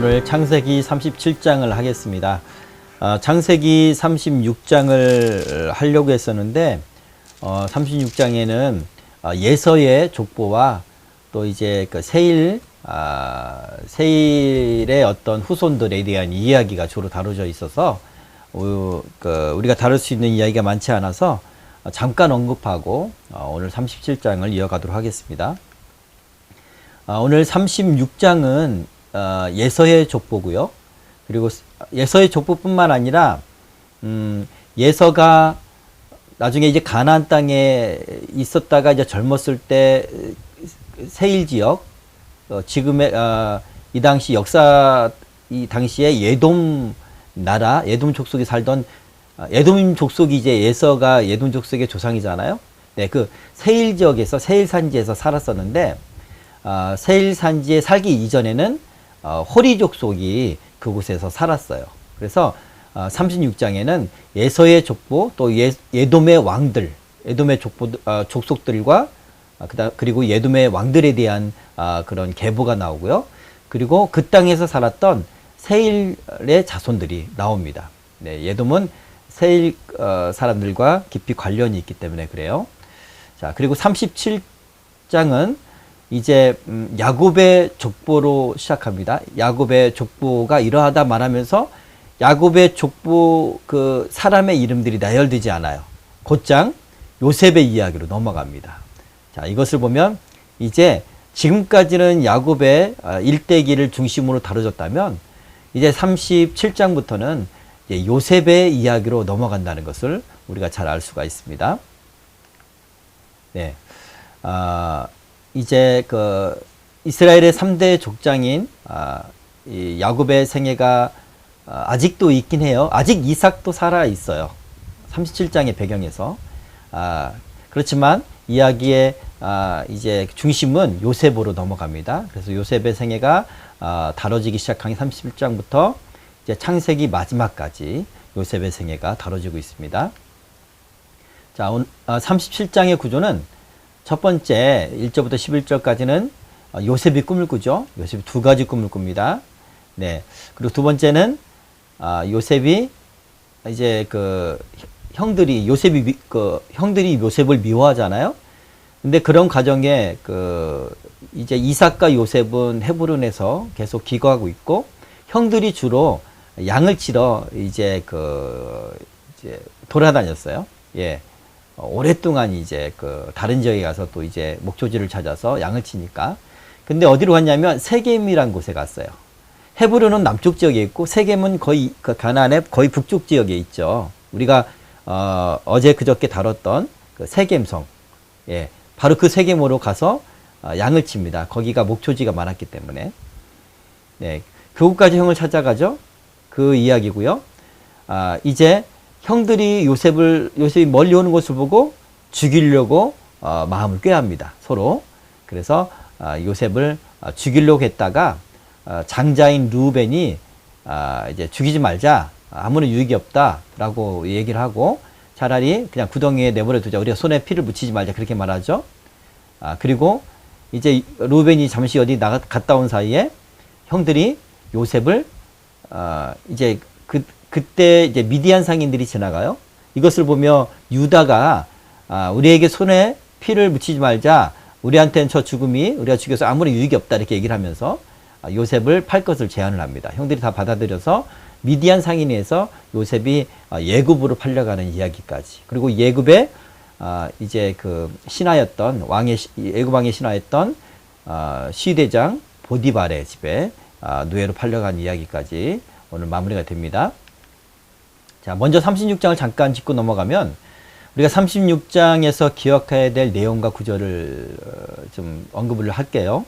오늘 창세기 37장을 하겠습니다. 창세기 36장을 하려고 했었는데 36장에는 예서의 족보와 또 이제 그 세일의 어떤 후손들에 대한 이야기가 주로 다뤄져 있어서 우리가 다룰 수 있는 이야기가 많지 않아서 잠깐 언급하고 오늘 37장을 이어가도록 하겠습니다. 오늘 36장은 예서의 족보고요. 그리고 예서의 족보뿐만 아니라 예서가 나중에 이제 가나안 땅에 있었다가 이제 젊었을 때 세일 지역 지금의 이 당시 이 당시에 예돔 나라 예돔 족속이 살던 예돔 족속이 이제 예서가 예돔 족속의 조상이잖아요. 네, 그 세일 지역에서 세일 산지에서 살았었는데 세일 산지에 살기 이전에는 호리 족속이 그곳에서 살았어요. 그래서 36장에는 예서의 족보 또 예돔의 왕들, 예돔의 족속들과 그리고 예돔의 왕들에 대한 그런 계보가 나오고요. 그리고 그 땅에서 살았던 세일의 자손들이 나옵니다. 네, 예돔은 세일 사람들과 깊이 관련이 있기 때문에 그래요. 자, 그리고 37장은 이제 야곱의 족보로 시작합니다. 야곱의 족보가 이러하다 말하면서 야곱의 족보 그 사람의 이름들이 나열되지 않아요. 곧장 요셉의 이야기로 넘어갑니다. 자, 이것을 보면 이제 지금까지는 야곱의 일대기를 중심으로 다뤄졌다면 이제 37장부터는 이제 요셉의 이야기로 넘어간다는 것을 우리가 잘 알 수가 있습니다. 네. 이제 그 이스라엘의 3대 족장인 이 야곱의 생애가 아직도 있긴 해요. 아직 이삭도 살아 있어요. 37장의 배경에서. 그렇지만 이야기의 이제 중심은 요셉으로 넘어갑니다. 그래서 요셉의 생애가 다뤄지기 시작한 37장부터 이제 창세기 마지막까지 요셉의 생애가 다뤄지고 있습니다. 자, 37장의 구조는 첫 번째 1절부터 11절까지는 요셉이 꿈을 꾸죠. 요셉이 두 가지 꿈을 꿉니다. 네. 그리고 두 번째는 요셉이 이제 그 형들이 요셉을 미워하잖아요. 근데 그런 과정에 이제 이삭과 요셉은 헤브론에서 계속 기거하고 있고 형들이 주로 양을 치러 이제 돌아다녔어요. 예. 오랫동안 이제 다른 지역에 가서 또 이제 목초지를 찾아서 양을 치니까. 근데 어디로 갔냐면 세겜이란 곳에 갔어요. 헤브론은 남쪽 지역에 있고 세겜은 거의 가나안의 거의 북쪽 지역에 있죠. 우리가 어제 그저께 다뤘던 세겜성. 예. 바로 그 세겜으로 가서 양을 칩니다. 거기가 목초지가 많았기 때문에. 네. 그곳까지 형을 찾아가죠. 그 이야기고요. 이제 형들이 요셉이 멀리 오는 것을 보고 죽이려고 마음을 꾀합니다. 서로. 그래서 요셉을 죽이려고 했다가 장자인 루벤이 이제 죽이지 말자. 아무런 유익이 없다라고 얘기를 하고 차라리 그냥 구덩이에 내버려 두자. 우리가 손에 피를 묻히지 말자. 그렇게 말하죠. 그리고 이제 루벤이 잠시 어디 갔다 온 사이에 형들이 요셉을 이제 그때 이제 미디안 상인들이 지나가요. 이것을 보며 유다가 우리에게 손에 피를 묻히지 말자. 우리한테는 저 죽음이 우리가 죽여서 아무런 유익이 없다. 이렇게 얘기를 하면서 요셉을 팔 것을 제안을 합니다. 형들이 다 받아들여서 미디안 상인에서 요셉이 예굽으로 팔려가는 이야기까지. 그리고 예굽의 이제 그 신하였던 예굽 왕의 신하였던 시대장 보디발의 집에 노예로 팔려간 이야기까지 오늘 마무리가 됩니다. 자, 먼저 36장을 잠깐 짚고 넘어가면 우리가 36장에서 기억해야 될 내용과 구절을 좀 언급을 할게요.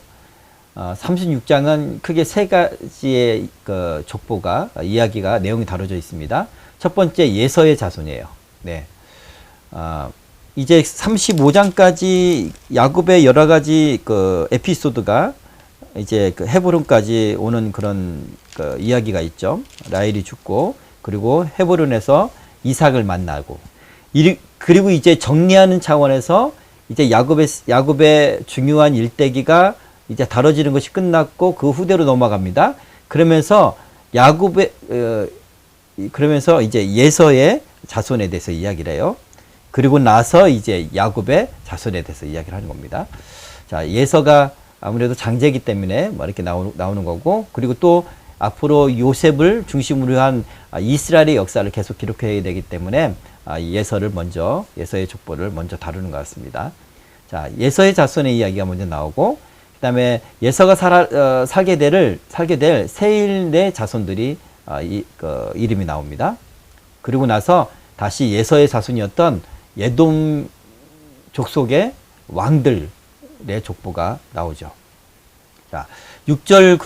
36장은 크게 세 가지의 족보가 이야기가 내용이 다뤄져 있습니다. 첫 번째 예서의 자손이에요. 네. 이제 35장까지 야곱의 여러 가지 에피소드가 이제 헤브론까지 오는 그런 이야기가 있죠. 라헬이 죽고 그리고 헤브론에서 이삭을 만나고 그리고 이제 정리하는 차원에서 이제 야곱의 중요한 일대기가 이제 다뤄지는 것이 끝났고 그 후대로 넘어갑니다. 그러면서 야곱의 그러면서 이제 예서의 자손에 대해서 이야기를 해요. 그리고 나서 이제 야곱의 자손에 대해서 이야기를 하는 겁니다. 자, 예서가 아무래도 장제이기 때문에 뭐 이렇게 나오는 거고, 그리고 또 앞으로 요셉을 중심으로 한 이스라엘의 역사를 계속 기록해야 되기 때문에 예서의 족보를 먼저 다루는 것 같습니다. 자, 예서의 자손의 이야기가 먼저 나오고, 그 다음에 예서가 살게 될 세일의 자손들이 이름이 나옵니다. 그리고 나서 다시 예서의 자손이었던 에돔 족속의 왕들의 족보가 나오죠. 자, 36장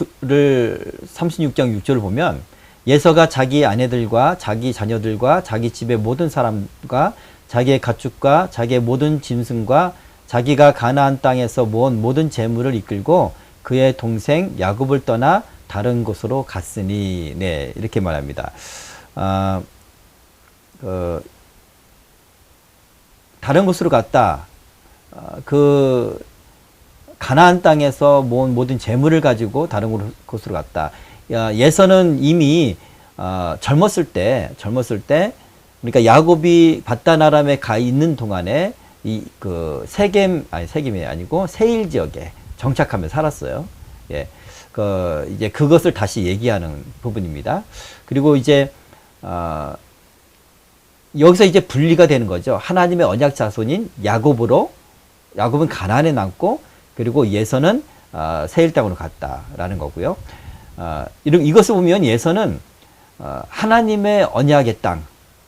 6절을 보면 예서가 자기 아내들과 자기 자녀들과 자기 집의 모든 사람과 자기의 가축과 자기의 모든 짐승과 자기가 가나안 땅에서 모은 모든 재물을 이끌고 그의 동생 야곱을 떠나 다른 곳으로 갔으니, 네, 이렇게 말합니다. 다른 곳으로 갔다. 가나안 땅에서 모은 모든 재물을 가지고 다른 곳으로 갔다. 예서는 이미 젊었을 때, 그러니까 야곱이 밧단 아람에 가 있는 동안에 세겜이 아니고 세일 지역에 정착하며 살았어요. 예, 이제 그것을 다시 얘기하는 부분입니다. 그리고 이제 여기서 이제 분리가 되는 거죠. 하나님의 언약 자손인 야곱은 가나안에 남고, 그리고 예서는 세일 땅으로 갔다라는 거고요. 이것을 보면 예서는 하나님의 언약의 땅,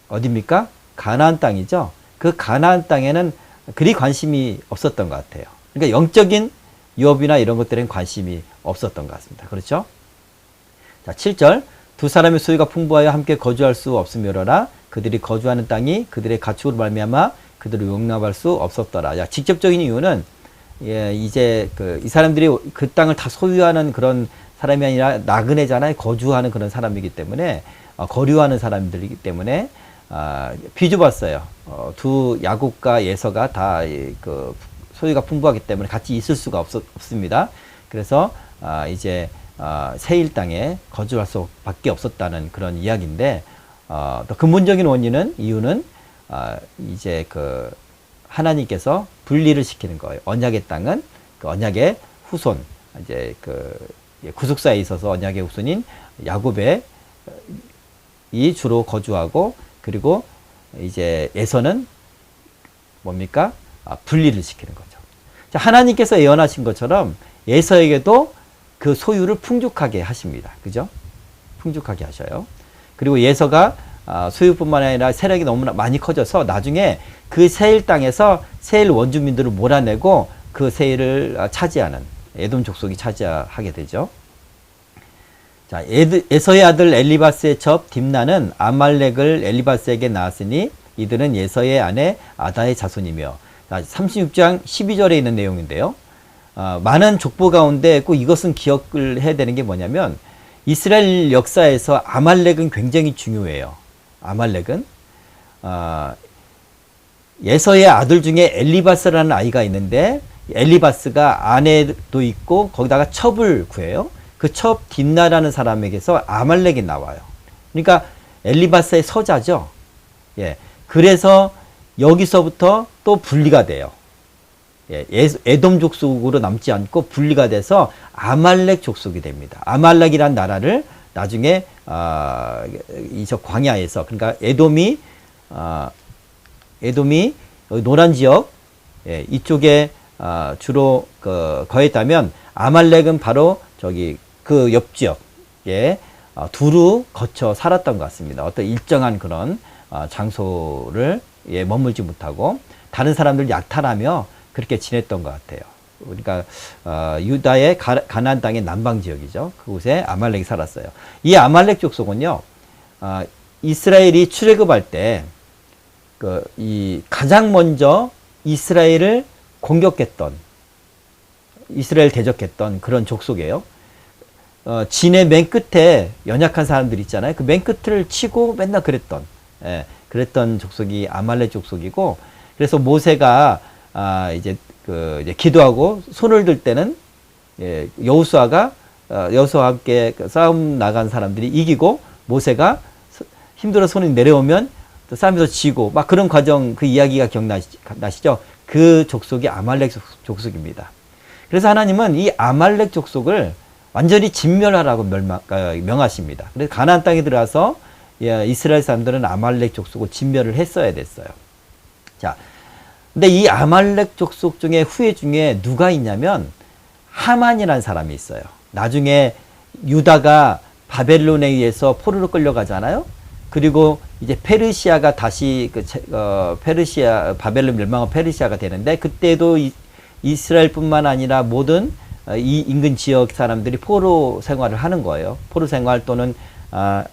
어디입니까? 가나안 땅이죠. 그 가나안 땅에는 그리 관심이 없었던 것 같아요. 그러니까 영적인 유업이나 이런 것들에는 관심이 없었던 것 같습니다. 그렇죠? 자, 7절. 두 사람의 소유가 풍부하여 함께 거주할 수 없으며라. 그들이 거주하는 땅이 그들의 가축으로 말미암아 그들을 용납할 수 없었더라. 야, 직접적인 이유는 이제 이 사람들이 그 땅을 다 소유하는 그런 사람이 아니라 나그네잖아요. 거주하는 그런 사람이기 때문에 거류하는 사람들이기 때문에 비좁았어요. 두 야곱과 예서가 다 소유가 풍부하기 때문에 같이 있을 수가 없습니다. 그래서 이제 세일 땅에 거주할 수밖에 없었다는 그런 이야기인데, 또 근본적인 이유는 이제 하나님께서 분리를 시키는 거예요. 언약의 땅은 언약의 후손, 이제 구속사에 있어서 언약의 후손인 야곱의 이 주로 거주하고, 그리고 이제 에서는 뭡니까? 분리를 시키는 거죠. 자, 하나님께서 예언하신 것처럼 에서에게도 그 소유를 풍족하게 하십니다. 그죠? 풍족하게 하셔요. 그리고 예서가 소유뿐만 아니라 세력이 너무나 많이 커져서 나중에 그 세일 땅에서 세일 원주민들을 몰아내고 그 세일을 차지하는 에돔 족속이 차지하게 되죠. 자, 에서의 아들 엘리바스의 첩 딥나는 아말렉을 엘리바스에게 낳았으니 이들은 예서의 아내 아다의 자손이며. 자, 36장 12절에 있는 내용인데요. 많은 족보 가운데 꼭 이것은 기억을 해야 되는 게 뭐냐면, 이스라엘 역사에서 아말렉은 굉장히 중요해요. 아말렉은 예서의 아들 중에 엘리바스라는 아이가 있는데, 엘리바스가 아내도 있고 거기다가 첩을 구해요. 그 첩 딥나라는 사람에게서 아말렉이 나와요. 그러니까 엘리바스의 서자죠. 예, 그래서 여기서부터 또 분리가 돼요. 예, 에돔 족속으로 남지 않고 분리가 돼서 아말렉 족속이 됩니다. 아말렉이란 나라를 나중에 저 광야에서, 그러니까 에돔이 노란 지역, 예, 이쪽에 주로 거했다면, 아말렉은 바로 그 옆 지역에 두루 거쳐 살았던 것 같습니다. 어떤 일정한 그런 장소를 머물지 못하고 다른 사람들 약탈하며 그렇게 지냈던 것 같아요. 그러니까 유다의 가나안 땅의 남방 지역이죠. 그곳에 아말렉이 살았어요. 이 아말렉 족속은요, 이스라엘이 출애굽할 때 가장 먼저 이스라엘을 공격했던, 이스라엘 대적했던 그런 족속이에요. 진의 맨 끝에 연약한 사람들 있잖아요. 그 맨 끝을 치고 맨날 그랬던 족속이 아말렉 족속이고, 그래서 모세가 이제 기도하고 손을 들 때는 여호수아가 여호수아와 함께 싸움 나간 사람들이 이기고 모세가 힘들어 손이 내려오면 또 싸움에서 지고 막 그런 과정 그 이야기가 기억나시죠? 그 족속이 아말렉 족속입니다. 그래서 하나님은 이 아말렉 족속을 완전히 진멸하라고 명하십니다. 그래서 가나안 땅에 들어가서 이스라엘 사람들은 아말렉 족속을 진멸을 했어야 됐어요. 자, 근데 이 아말렉 족속 중에 후예 중에 누가 있냐면 하만이라는 사람이 있어요. 나중에 유다가 바벨론에 의해서 포로로 끌려가잖아요. 그리고 이제 페르시아가 다시 바벨론 멸망한 페르시아가 되는데 그때도 이스라엘뿐만 아니라 모든 이 인근 지역 사람들이 포로 생활을 하는 거예요. 포로 생활 또는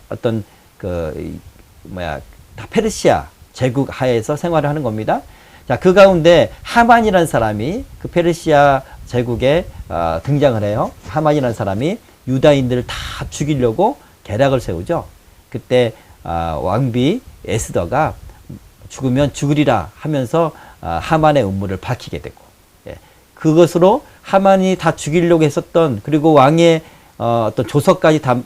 어떤 다 페르시아 제국 하에서 생활을 하는 겁니다. 자, 그 가운데 하만이라는 사람이 그 페르시아 제국에 등장을 해요. 하만이라는 사람이 유다인들을 다 죽이려고 계략을 세우죠. 그때 왕비 에스더가 죽으면 죽으리라 하면서 하만의 음모를 밝히게 되고, 그것으로 하만이 다 죽이려고 했었던, 그리고 왕의 어떤 조서까지 다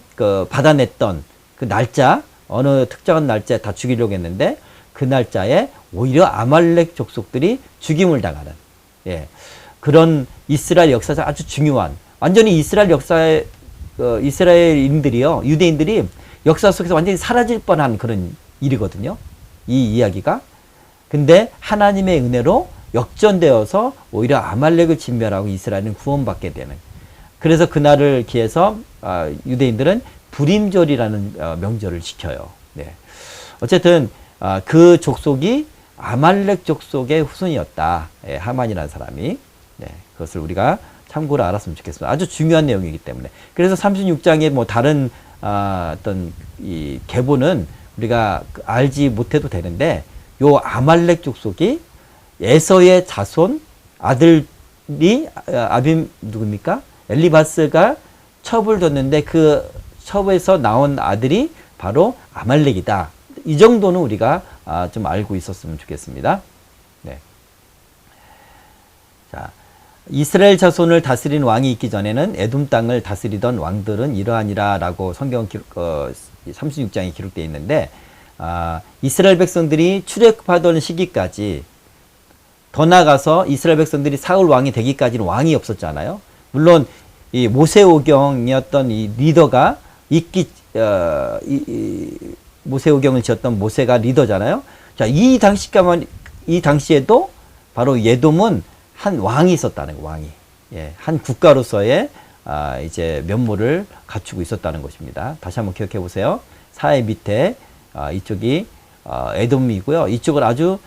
받아냈던 그 날짜, 어느 특정한 날짜에 다 죽이려고 했는데 그 날짜에 오히려 아말렉 족속들이 죽임을 당하는, 그런 이스라엘 역사상 아주 중요한, 완전히 이스라엘 역사에 이스라엘인들이요, 유대인들이 역사 속에서 완전히 사라질 뻔한 그런 일이거든요. 이 이야기가. 근데 하나님의 은혜로 역전되어서 오히려 아말렉을 진멸하고 이스라엘은 구원받게 되는. 그래서 그날을 기해서 유대인들은 불임절이라는 명절을 지켜요. 어쨌든 그 족속이 아말렉 족속의 후손이었다. 하만이라는 사람이. 그것을 우리가 참고로 알았으면 좋겠습니다. 아주 중요한 내용이기 때문에. 그래서 36장의 뭐 다른 어떤 이 계보는 우리가 알지 못해도 되는데, 요 아말렉 족속이 에서의 자손 아들이 누굽니까? 엘리바스가 첩을 뒀는데 그 첩에서 나온 아들이 바로 아말렉이다. 이 정도는 우리가 좀 알고 있었으면 좋겠습니다. 자, 이스라엘 자손을 다스린 왕이 있기 전에는 에돔 땅을 다스리던 왕들은 이러하니라 라고 성경 36장에 기록되어 있는데, 이스라엘 백성들이 출애굽하던 시기까지, 더 나아가서 이스라엘 백성들이 사울 왕이 되기까지는 왕이 없었잖아요. 물론 이 모세오경이었던 이 리더가 모세오경을 지었던 모세가 리더잖아요. 자, 이 당시에도 바로 에돔은 한 왕이 있었다는 거, 왕이. 한 국가로서의 이제 면모를 갖추고 있었다는 것입니다. 다시 한번 기억해 보세요. 사해 밑에 이쪽이 에돔이고요. 이쪽은 아주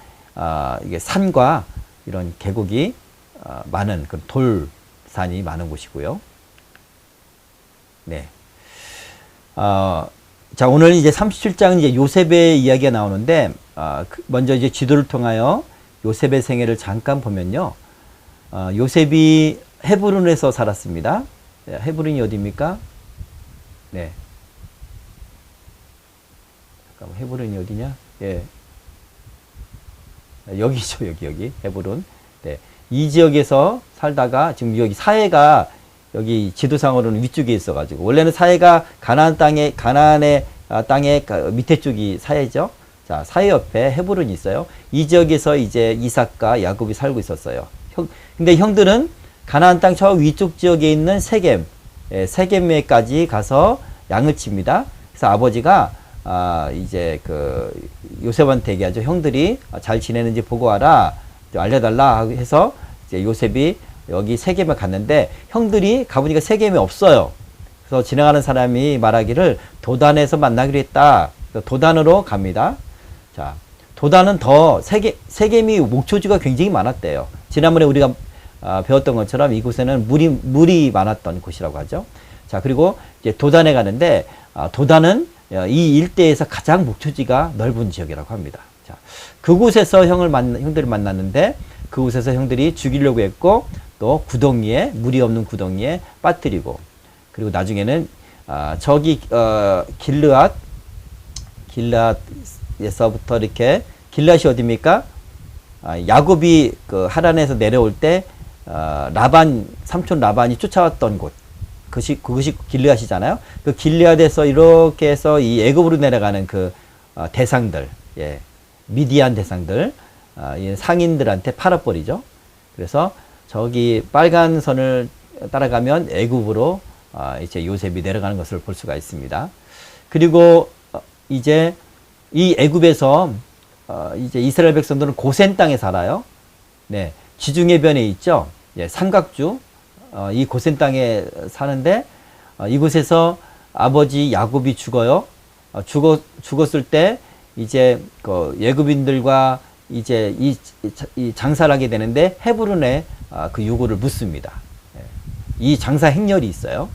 이게 산과 이런 계곡이 많은 그런 돌산이 많은 곳이고요. 자, 오늘 이제 37장은 이제 요셉의 이야기가 나오는데, 먼저 이제 지도를 통하여 요셉의 생애를 잠깐 보면요. 요셉이 헤브론에서 살았습니다. 헤브론이 어디입니까? 잠깐만, 헤브론이 어디냐? 여기죠, 여기. 헤브론. 이 지역에서 살다가 지금 여기 사해가 여기 지도상으로는 위쪽에 있어가지고, 원래는 사해가 가나안의 땅의 밑에 쪽이 사해죠. 자, 사해 옆에 헤브론이 있어요. 이 지역에서 이제 이삭과 야곱이 살고 있었어요. 근데 형들은 가나안 땅 저 위쪽 지역에 있는 세겜에까지 가서 양을 칩니다. 그래서 아버지가 이제 요셉한테 얘기하죠. 형들이 잘 지내는지 보고 와라, 알려달라 해서 이제 요셉이 여기 세겜에 갔는데, 형들이 가보니까 세겜이 없어요. 그래서 지나가는 사람이 말하기를 도단에서 만나기로 했다. 도단으로 갑니다. 자, 도단은 더 세겜이 목초지가 굉장히 많았대요. 지난번에 우리가 배웠던 것처럼 이곳에는 물이 많았던 곳이라고 하죠. 자, 그리고 이제 도단에 가는데, 도단은 이 일대에서 가장 목초지가 넓은 지역이라고 합니다. 자, 그곳에서 형들을 만났는데, 그곳에서 형들이 죽이려고 했고, 또 물이 없는 구덩이에 빠뜨리고, 그리고 나중에는 저기 길르앗에서부터 이렇게, 길르앗이 어디입니까? 야곱이 하란에서 내려올 때 삼촌 라반이 쫓아왔던 곳, 그것이 길르앗이잖아요. 그 길르앗에서 이렇게 해서 이 애굽으로 내려가는 그 대상들, 예, 미디안 대상들, 이 상인들한테 팔아버리죠. 그래서 저기 빨간 선을 따라가면 애굽으로 이제 요셉이 내려가는 것을 볼 수가 있습니다. 그리고 이제 이 애굽에서 이제 이스라엘 백성들은 고센 땅에 살아요. 네, 지중해변에 있죠. 예, 삼각주. 이 고센 땅에 사는데 이곳에서 아버지 야곱이 죽어요. 죽었을 때 이제 그 애굽인들과 이제 이 장사를 하게 되는데 헤브론에 그 유고를 묻습니다. 예, 이 장사 행렬이 있어요.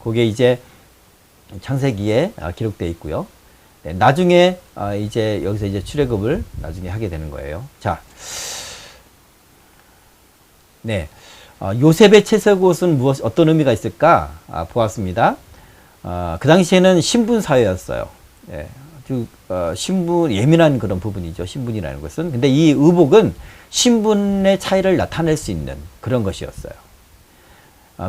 그게 이제 창세기에 기록되어 있고요. 네, 나중에 이제 여기서 이제 출애굽을 나중에 하게 되는 거예요. 자, 네, 요셉의 채색 옷은 어떤 의미가 있을까 보았습니다. 그 당시에는 신분 사회였어요. 예, 아주 신분 예민한 그런 부분이죠. 신분이라는 것은. 근데 이 의복은 신분의 차이를 나타낼 수 있는 그런 것이었어요.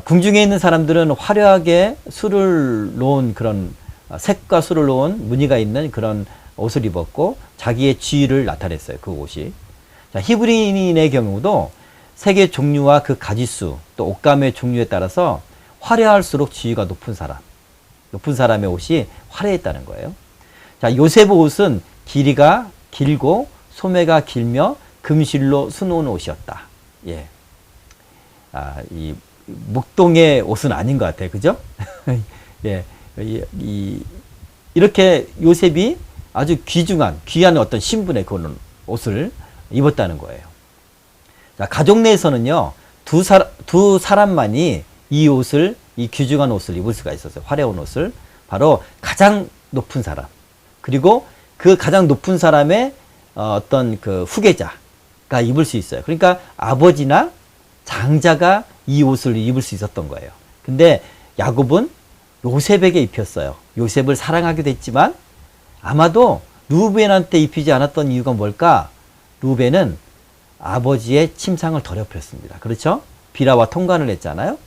궁중에 있는 사람들은 화려하게 술을 놓은 그런 색과 술을 놓은 무늬가 있는 그런 옷을 입었고 자기의 지위를 나타냈어요. 그 옷이. 자, 히브리인의 경우도 색의 종류와 그 가지수 또 옷감의 종류에 따라서 화려할수록 지위가 높은 사람의 옷이 화려했다는 거예요. 자, 요셉의 옷은 길이가 길고 소매가 길며 금실로 수놓은 옷이었다. 예. 이 목동의 옷은 아닌 것 같아요. 그죠? 예. 이렇게 요셉이 아주 귀한 어떤 신분의 그런 옷을 입었다는 거예요. 자, 가족 내에서는요, 두 사람만이 이 귀중한 옷을 입을 수가 있었어요. 화려한 옷을. 바로 가장 높은 사람. 그리고 그 가장 높은 사람의 어떤 그 후계자가 입을 수 있어요. 그러니까 아버지나 장자가 이 옷을 입을 수 있었던 거예요. 근데 야곱은 요셉에게 입혔어요. 요셉을 사랑하기도 했지만 아마도 루벤한테 입히지 않았던 이유가 뭘까? 루벤은 아버지의 침상을 더럽혔습니다. 그렇죠? 비라와 통관을 했잖아요.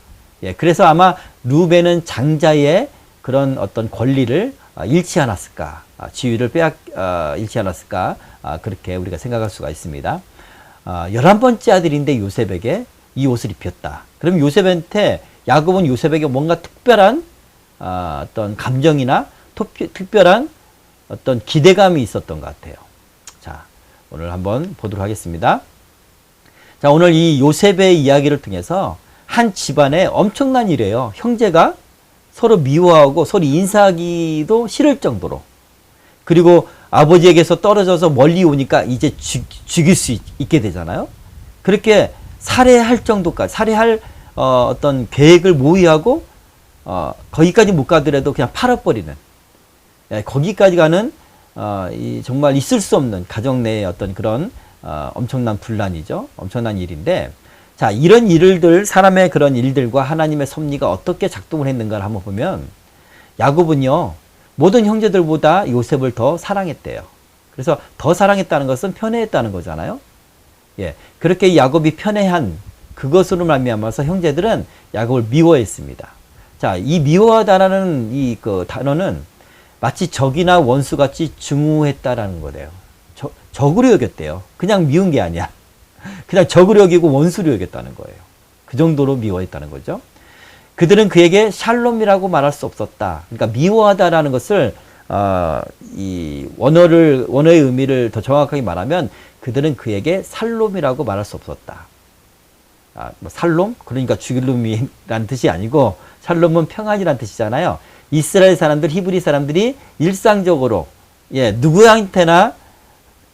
예, 그래서 아마 루벤은 장자의 그런 어떤 권리를 잃지 않았을까, 지위를 잃지 않았을까, 그렇게 우리가 생각할 수가 있습니다. 11번째 아들인데 요셉에게 이 옷을 입혔다. 그럼 야곱은 요셉에게 뭔가 특별한 어떤 감정이나 특별한 어떤 기대감이 있었던 것 같아요. 자, 오늘 한번 보도록 하겠습니다. 자, 오늘 이 요셉의 이야기를 통해서 한 집안에 엄청난 일이에요. 형제가 서로 미워하고 서로 인사하기도 싫을 정도로. 그리고 아버지에게서 떨어져서 멀리 오니까 이제 죽일 수 있게 되잖아요. 그렇게 살해할 어떤 계획을 모의하고 거기까지 못 가더라도 그냥 팔아버리는, 거기까지 가는 정말 있을 수 없는 가정 내의 어떤 그런 엄청난 분란이죠. 엄청난 일인데, 자, 이런 일들, 사람의 그런 일들과 하나님의 섭리가 어떻게 작동을 했는가를 한번 보면, 야곱은요, 모든 형제들보다 요셉을 더 사랑했대요. 그래서 더 사랑했다는 것은 편애했다는 거잖아요. 예, 그렇게 야곱이 편애한 그것으로 말미암아서 형제들은 야곱을 미워했습니다. 자, 이 미워하다라는 이 그 단어는 마치 적이나 원수같이 증오했다라는 거래요. 적으로 여겼대요. 그냥 미운 게 아니야. 그냥 적으로 여기고 원수로 여겼다는 거예요. 그 정도로 미워했다는 거죠. 그들은 그에게 샬롬이라고 말할 수 없었다. 그러니까 미워하다라는 것을 이 원어의 의미를 더 정확하게 말하면 그들은 그에게 살롬이라고 말할 수 없었다. 살롬? 그러니까 죽일 놈이라는 뜻이 아니고 샬롬은 평안이라는 뜻이잖아요. 이스라엘 사람들, 히브리 사람들이 일상적으로 누구한테나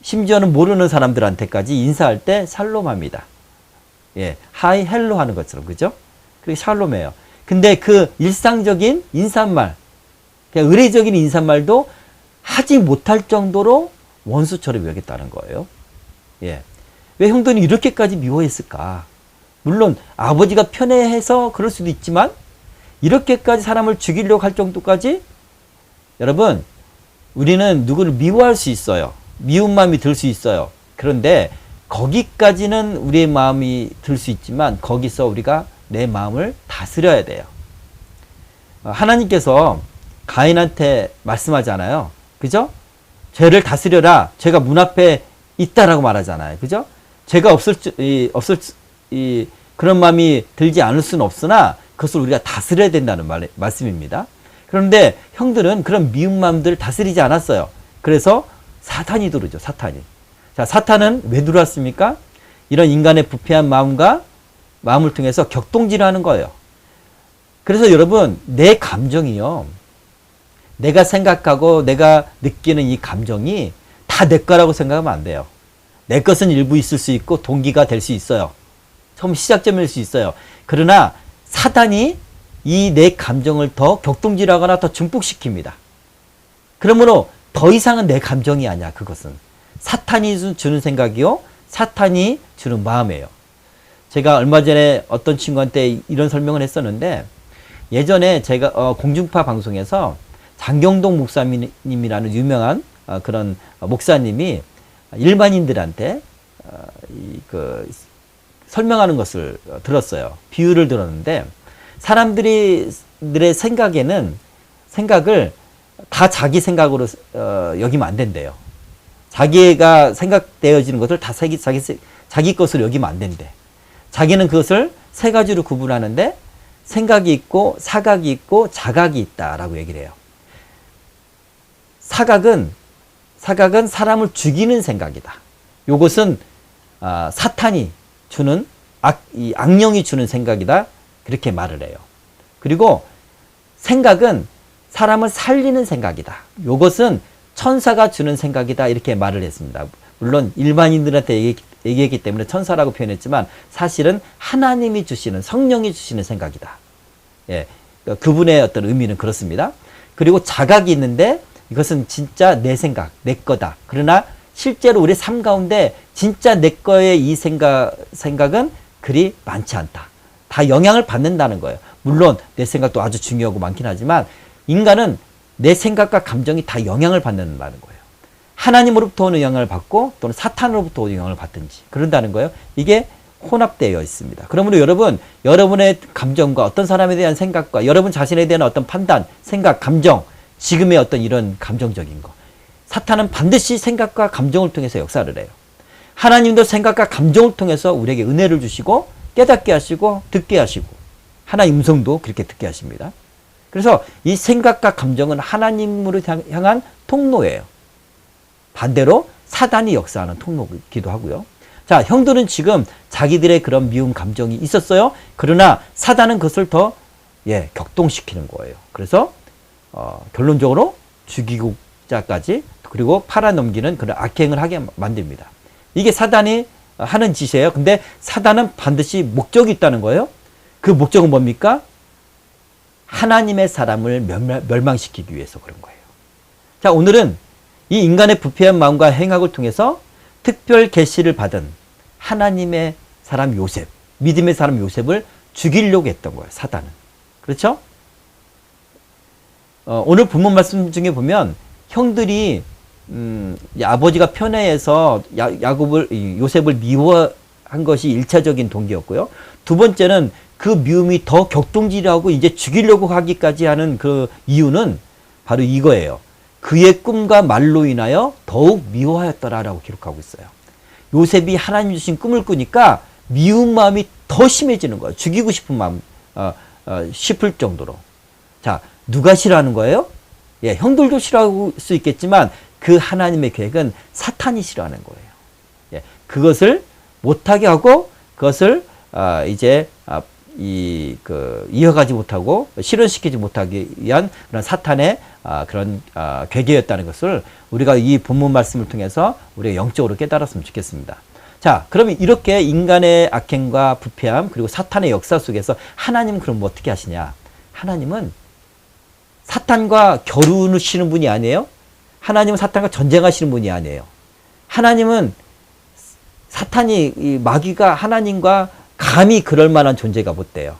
심지어는 모르는 사람들한테까지 인사할 때 샬롬합니다. 하이 헬로 하는 것처럼, 그죠? 그게 샬롬이에요. 근데 그 일상적인 인사말, 그냥 의례적인 인사말도 하지 못할 정도로 원수처럼 여겼다는 거예요. 왜 형들은 이렇게까지 미워했을까? 물론 아버지가 편애해서 그럴 수도 있지만 이렇게까지 사람을 죽이려고 할 정도까지, 여러분, 우리는 누구를 미워할 수 있어요. 미운 마음이 들 수 있어요. 그런데 거기까지는 우리의 마음이 들 수 있지만 거기서 우리가 내 마음을 다스려야 돼요. 하나님께서 가인한테 말씀하잖아요. 그죠? 죄를 다스려라. 죄가 문 앞에 있다라고 말하잖아요. 그죠? 죄가 그런 마음이 들지 않을 수는 없으나 그것을 우리가 다스려야 된다는 말씀입니다. 그런데 형들은 그런 미운 마음들을 다스리지 않았어요. 그래서 사탄이 들어오죠. 사탄이. 자, 사탄은 왜 들어왔습니까? 이런 인간의 부패한 마음을 통해서 격동질하는 거예요. 그래서 여러분, 내 감정이요. 내가 생각하고 내가 느끼는 이 감정이 다 내 거라고 생각하면 안 돼요. 내 것은 일부 있을 수 있고 동기가 될 수 있어요. 처음 시작점일 수 있어요. 그러나 사단이 이 내 감정을 더 격동질하거나 더 증폭시킵니다. 그러므로 더 이상은 내 감정이 아니야. 그것은 사탄이 주는 생각이요, 사탄이 주는 마음이에요. 제가 얼마 전에 어떤 친구한테 이런 설명을 했었는데, 예전에 제가 공중파 방송에서 장경동 목사님이라는 유명한 그런 목사님이 일반인들한테 설명하는 것을 들었어요. 비유를 들었는데, 사람들의 생각을 다 자기 생각으로 여기면 안 된대요. 자기가 생각되어지는 것을 다 자기 것으로 여기면 안 된대. 자기는 그것을 세 가지로 구분하는데, 생각이 있고 사각이 있고 자각이 있다라고 얘기를 해요. 사각은 사람을 죽이는 생각이다. 요것은 사탄이 주는 악령이 주는 생각이다. 그렇게 말을 해요. 그리고 생각은 사람을 살리는 생각이다. 요것은 천사가 주는 생각이다. 이렇게 말을 했습니다. 물론 일반인들한테 얘기했기 때문에 천사라고 표현했지만 사실은 하나님이 주시는, 성령이 주시는 생각이다. 예, 그분의 어떤 의미는 그렇습니다. 그리고 자각이 있는데 이것은 진짜 내 생각, 내 거다. 그러나 실제로 우리 삶 가운데 진짜 내 거의 이 생각은 그리 많지 않다. 다 영향을 받는다는 거예요. 물론 내 생각도 아주 중요하고 많긴 하지만 인간은 내 생각과 감정이 다 영향을 받는다는 거예요. 하나님으로부터 오는 영향을 받고 또는 사탄으로부터 오는 영향을 받든지 그런다는 거예요. 이게 혼합되어 있습니다. 그러므로 여러분, 여러분의 감정과 어떤 사람에 대한 생각과 여러분 자신에 대한 어떤 판단, 생각, 감정, 지금의 어떤 이런 감정적인 거, 사탄은 반드시 생각과 감정을 통해서 역사를 해요. 하나님도 생각과 감정을 통해서 우리에게 은혜를 주시고 깨닫게 하시고 듣게 하시고 하나님 음성도 그렇게 듣게 하십니다. 그래서 이 생각과 감정은 하나님으로 향한 통로예요. 반대로 사단이 역사하는 통로이기도 하고요. 자, 형들은 지금 자기들의 그런 미움 감정이 있었어요. 그러나 사단은 그것을 더 격동시키는 거예요. 그래서 결론적으로 죽이고자까지 그리고 팔아넘기는 그런 악행을 하게 만듭니다. 이게 사단이 하는 짓이에요. 근데 사단은 반드시 목적이 있다는 거예요. 그 목적은 뭡니까? 하나님의 사람을 멸망시키기 위해서 그런 거예요. 자, 오늘은 이 인간의 부패한 마음과 행악을 통해서 특별 계시를 받은 하나님의 사람 요셉, 믿음의 사람 요셉을 죽이려고 했던 거예요. 사단은. 그렇죠? 오늘 본문 말씀 중에 보면 형들이 아버지가 편애해서 요셉을 미워한 것이 1차적인 동기였고요. 두 번째는 그 미움이 더 격동질하고 이제 죽이려고 하기까지 하는 그 이유는 바로 이거예요. 그의 꿈과 말로 인하여 더욱 미워하였더라라고 기록하고 있어요. 요셉이 하나님 주신 꿈을 꾸니까 미운 마음이 더 심해지는 거예요. 죽이고 싶은 마음, 싶을 정도로. 자, 누가 싫어하는 거예요? 예, 형들도 싫어할 수 있겠지만 그 하나님의 계획은 사탄이 싫어하는 거예요. 예, 그것을 못하게 하고 그것을 이어가지 못하고 실현시키지 못하기 위한 그런 사탄의 그런 괴계였다는 것을 우리가 이 본문 말씀을 통해서 우리가 영적으로 깨달았으면 좋겠습니다. 자, 그러면 이렇게 인간의 악행과 부패함 그리고 사탄의 역사 속에서 하나님은 그럼 어떻게 하시냐? 하나님은 사탄과 겨루시는 분이 아니에요. 하나님은 사탄과 전쟁하시는 분이 아니에요. 하나님은 사탄이 마귀가 하나님과 감히 그럴 만한 존재가 못 돼요.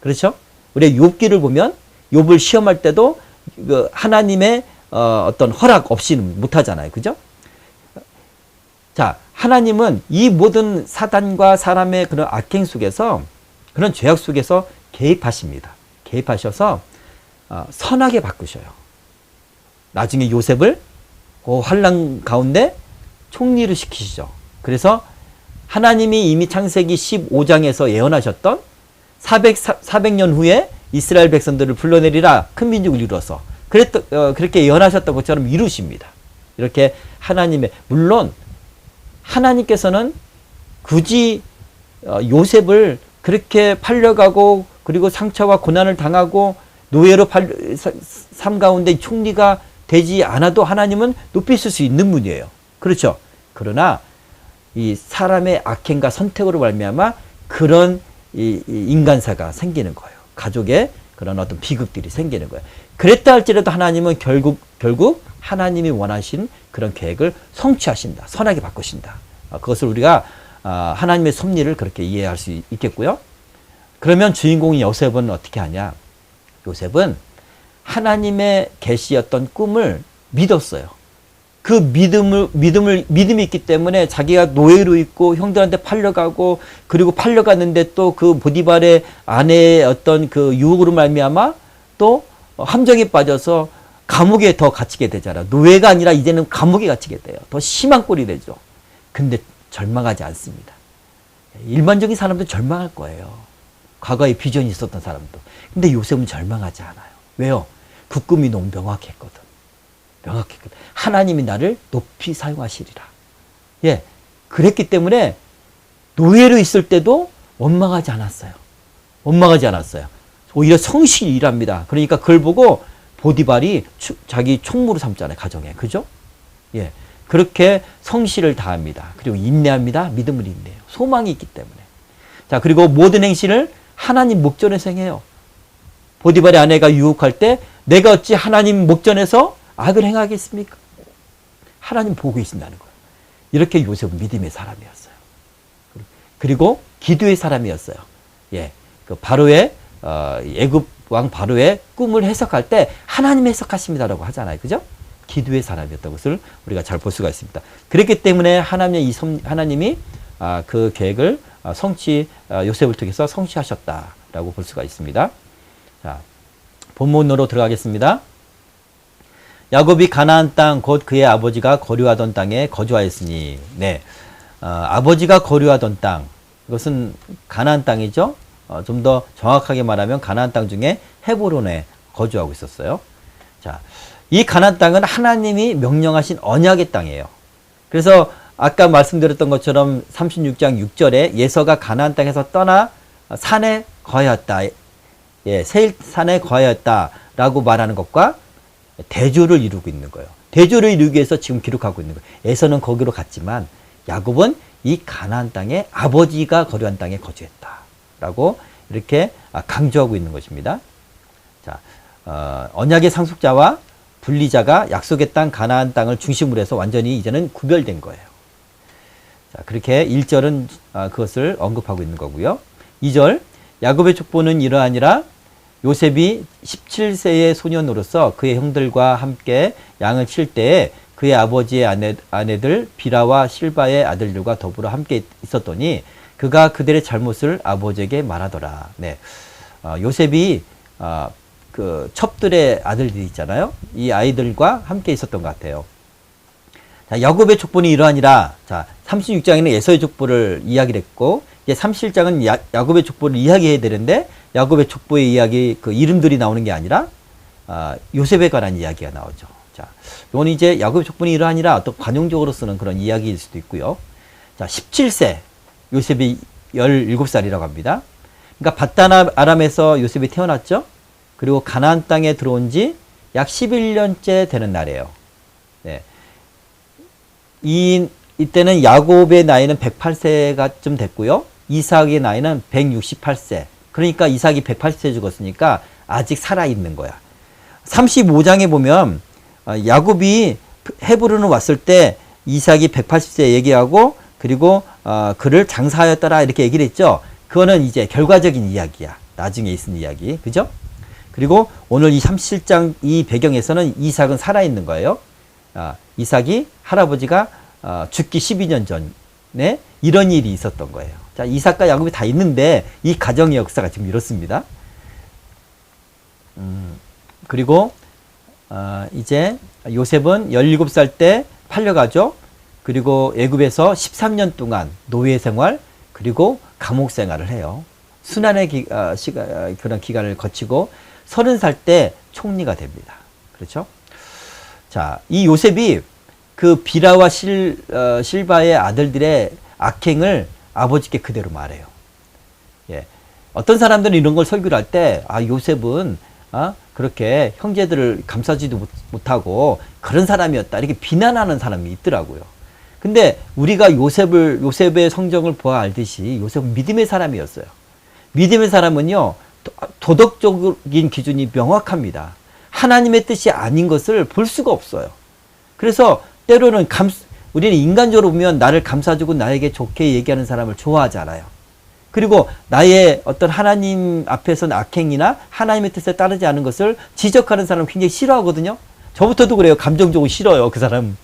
그렇죠? 우리 욥기를 보면 욥을 시험할 때도 하나님의 어떤 허락 없이는 못 하잖아요. 그죠? 자, 하나님은 이 모든 사단과 사람의 그런 악행 속에서 그런 죄악 속에서 개입하십니다. 개입하셔서 선하게 바꾸셔요. 나중에 요셉을 그 환란 가운데 총리를 시키시죠. 그래서 하나님이 이미 창세기 15장에서 예언하셨던 400년 후에 이스라엘 백성들을 불러내리라 큰 민족을 이루어서 그렇게 예언하셨던 것처럼 이루십니다. 이렇게 하나님의, 물론 하나님께서는 굳이 요셉을 그렇게 팔려가고 그리고 상처와 고난을 당하고 노예로 삶 가운데 총리가 되지 않아도 하나님은 높이실 수 있는 분이에요. 그렇죠. 그러나 이 사람의 악행과 선택으로 말미암아 그런 이 인간사가 생기는 거예요. 가족의 그런 어떤 비극들이 생기는 거예요. 그랬다 할지라도 하나님은 결국 하나님이 원하신 그런 계획을 성취하신다. 선하게 바꾸신다. 그것을 우리가 하나님의 섭리를 그렇게 이해할 수 있겠고요. 그러면 주인공인 요셉은 어떻게 하냐? 요셉은 하나님의 계시였던 꿈을 믿었어요. 그 믿음이 있기 때문에 자기가 노예로 있고 형들한테 팔려가고 그리고 팔려갔는데 또 그 보디발의 아내의 어떤 그 유혹으로 말미암아 또 함정에 빠져서 감옥에 더 갇히게 되잖아. 노예가 아니라 이제는 감옥에 갇히게 돼요. 더 심한 꼴이 되죠. 근데 절망하지 않습니다. 일반적인 사람도 절망할 거예요. 과거에 비전이 있었던 사람도. 근데 요셉은 절망하지 않아요. 왜요? 그 꿈이 너무 명확했거든. 하나님이 나를 높이 사용하시리라. 예. 그랬기 때문에 노예로 있을 때도 원망하지 않았어요. 오히려 성실히 일합니다. 그러니까 그걸 보고 보디발이 자기 총무로 삼잖아요. 가정에. 그죠? 예. 그렇게 성실을 다합니다. 그리고 인내합니다. 믿음을 인내해요. 소망이 있기 때문에. 자, 그리고 모든 행실을 하나님 목전에서 행해요. 보디발의 아내가 유혹할 때 내가 어찌 하나님 목전에서 악을 행하겠습니까? 하나님 보고 계신다는 거예요. 이렇게 요셉은 믿음의 사람이었어요. 그리고 기도의 사람이었어요. 예, 그 바로의 애굽 왕 바로의 꿈을 해석할 때 하나님 해석하십니다라고 하잖아요, 그죠? 기도의 사람이었던 것을 우리가 잘 볼 수가 있습니다. 그렇기 때문에 하나님이 그 계획을 요셉을 통해서 성취하셨다라고 볼 수가 있습니다. 자, 본문으로 들어가겠습니다. 야곱이 가나안 땅 곧 그의 아버지가 거류하던 땅에 거주하였으니, 네, 아버지가 거류하던 땅, 이것은 가나안 땅이죠. 좀 더 정확하게 말하면 가나안 땅 중에 헤브론에 거주하고 있었어요. 자, 이 가나안 땅은 하나님이 명령하신 언약의 땅이에요. 그래서 아까 말씀드렸던 것처럼 36장 6절에 예서가 가나안 땅에서 떠나 산에 거하였다. 예, 세일산에 거하였다라고 말하는 것과 대조를 이루고 있는 거예요. 대조를 이루기 위해서 지금 기록하고 있는 거예요. 에서는 거기로 갔지만 야곱은 이 가나안 땅에 아버지가 거류한 땅에 거주했다라고 이렇게 강조하고 있는 것입니다. 자, 언약의 상속자와 분리자가 약속의 땅 가나안 땅을 중심으로 해서 완전히 이제는 구별된 거예요. 자, 그렇게 1절은 그것을 언급하고 있는 거고요. 2절, 야곱의 족보는 이러하니라. 요셉이 17세의 소년으로서 그의 형들과 함께 양을 칠 때에 그의 아버지의 아내들 비라와 실바의 아들들과 더불어 함께 있었더니 그가 그들의 잘못을 아버지에게 말하더라. 네, 요셉이 그 첩들의 아들들이 있잖아요. 이 아이들과 함께 있었던 것 같아요. 자, 야곱의 족보는 이러하니라. 자, 36장에는 에서의 족보를 이야기를 했고 이제 37장은 야곱의 족보를 이야기해야 되는데 야곱의 족보의 이야기, 그 이름들이 나오는 게 아니라 요셉에 관한 이야기가 나오죠. 자, 이건 이제 야곱의 족보는 이러하니라 또 관용적으로 쓰는 그런 이야기일 수도 있고요. 자, 17세 요셉이 17살이라고 합니다. 그러니까 밧단 아람에서 요셉이 태어났죠. 그리고 가나안 땅에 들어온 지 약 11년째 되는 날이에요. 네. 이때는 야곱의 나이는 108세가 좀 됐고요. 이삭의 나이는 168세. 그러니까 이삭이 180세 죽었으니까 아직 살아있는 거야. 35장에 보면 야곱이 헤브론을 왔을 때 이삭이 180세 얘기하고 그리고 그를 장사하였더라 이렇게 얘기를 했죠. 그거는 이제 결과적인 이야기야. 나중에 있은 이야기. 그죠? 그리고 오늘 이 37장 이 배경에서는 이삭은 살아있는 거예요. 이삭이 할아버지가 죽기 12년 전에 이런 일이 있었던 거예요. 자, 이삭과 야곱이 다 있는데 이 가정의 역사가 지금 이렇습니다. 그리고 이제 요셉은 17살 때 팔려가죠. 그리고 애굽에서 13년 동안 노예 생활 그리고 감옥 생활을 해요. 순환의 그런 기간을 거치고 30살 때 총리가 됩니다. 그렇죠? 자, 이 요셉이 그 비라와 실바의 아들들의 악행을 아버지께 그대로 말해요. 예. 어떤 사람들은 이런 걸 설교를 할 때, 요셉은, 그렇게 형제들을 감싸지도 못하고 그런 사람이었다. 이렇게 비난하는 사람이 있더라고요. 근데 우리가 요셉의 성정을 보아 알듯이 요셉은 믿음의 사람이었어요. 믿음의 사람은요, 도덕적인 기준이 명확합니다. 하나님의 뜻이 아닌 것을 볼 수가 없어요. 그래서 때로는 우리는 인간적으로 보면 나를 감싸주고 나에게 좋게 얘기하는 사람을 좋아하잖아요. 그리고 나의 어떤 하나님 앞에서는 악행이나 하나님의 뜻에 따르지 않은 것을 지적하는 사람을 굉장히 싫어하거든요. 저부터도 그래요. 감정적으로 싫어요. 그 사람.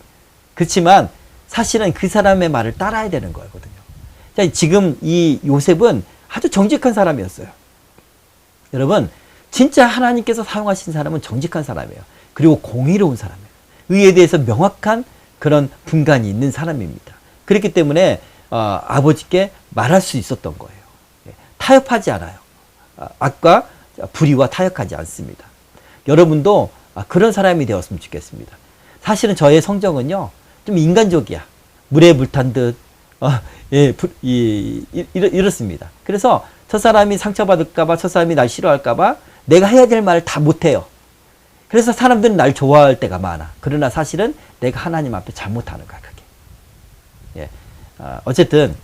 그렇지만 사실은 그 사람의 말을 따라야 되는 거거든요. 자, 지금 이 요셉은 아주 정직한 사람이었어요. 여러분, 진짜 하나님께서 사용하신 사람은 정직한 사람이에요. 그리고 공의로운 사람이에요. 의에 대해서 명확한 그런 분간이 있는 사람입니다. 그렇기 때문에 아버지께 말할 수 있었던 거예요. 타협하지 않아요. 악과 불의와 타협하지 않습니다. 여러분도 그런 사람이 되었으면 좋겠습니다. 사실은 저의 성정은요, 좀 인간적이야. 물에 불탄 듯, 이렇습니다. 그래서 저 사람이 상처받을까봐, 저 사람이 날 싫어할까봐 내가 해야 될 말을 다 못해요. 그래서 사람들은 날 좋아할 때가 많아. 그러나 사실은 내가 하나님 앞에 잘못하는 거야, 그게. 예. 어쨌든,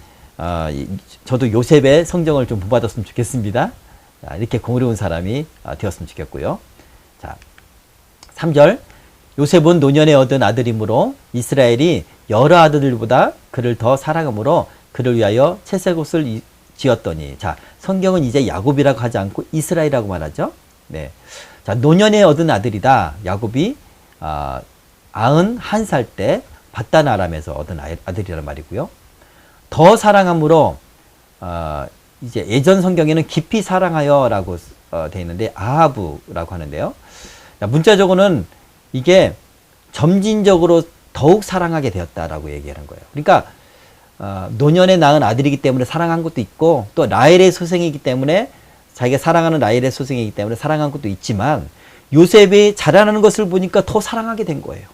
저도 요셉의 성정을 좀 본받았으면 좋겠습니다. 이렇게 공의로운 사람이 되었으면 좋겠고요. 자, 3절. 요셉은 노년에 얻은 아들이므로 이스라엘이 여러 아들들보다 그를 더 사랑함으로 그를 위하여 채색옷을 지었더니. 자, 성경은 이제 야곱이라고 하지 않고 이스라엘이라고 말하죠. 네. 자, 노년에 얻은 아들이다. 야곱이 91살 때 바단 아람에서 얻은 아들이라는 말이고요. 더 사랑함으로 이제 예전 성경에는 깊이 사랑하여라고 되어 있는데 아하브라고 하는데요. 문자적으로는 이게 점진적으로 더욱 사랑하게 되었다라고 얘기하는 거예요. 그러니까 노년에 낳은 아들이기 때문에 사랑한 것도 있고 또 라헬의 소생이기 때문에 자기가 사랑하는 라헬의 소생이기 때문에 사랑한 것도 있지만 요셉이 자라나는 것을 보니까 더 사랑하게 된 거예요.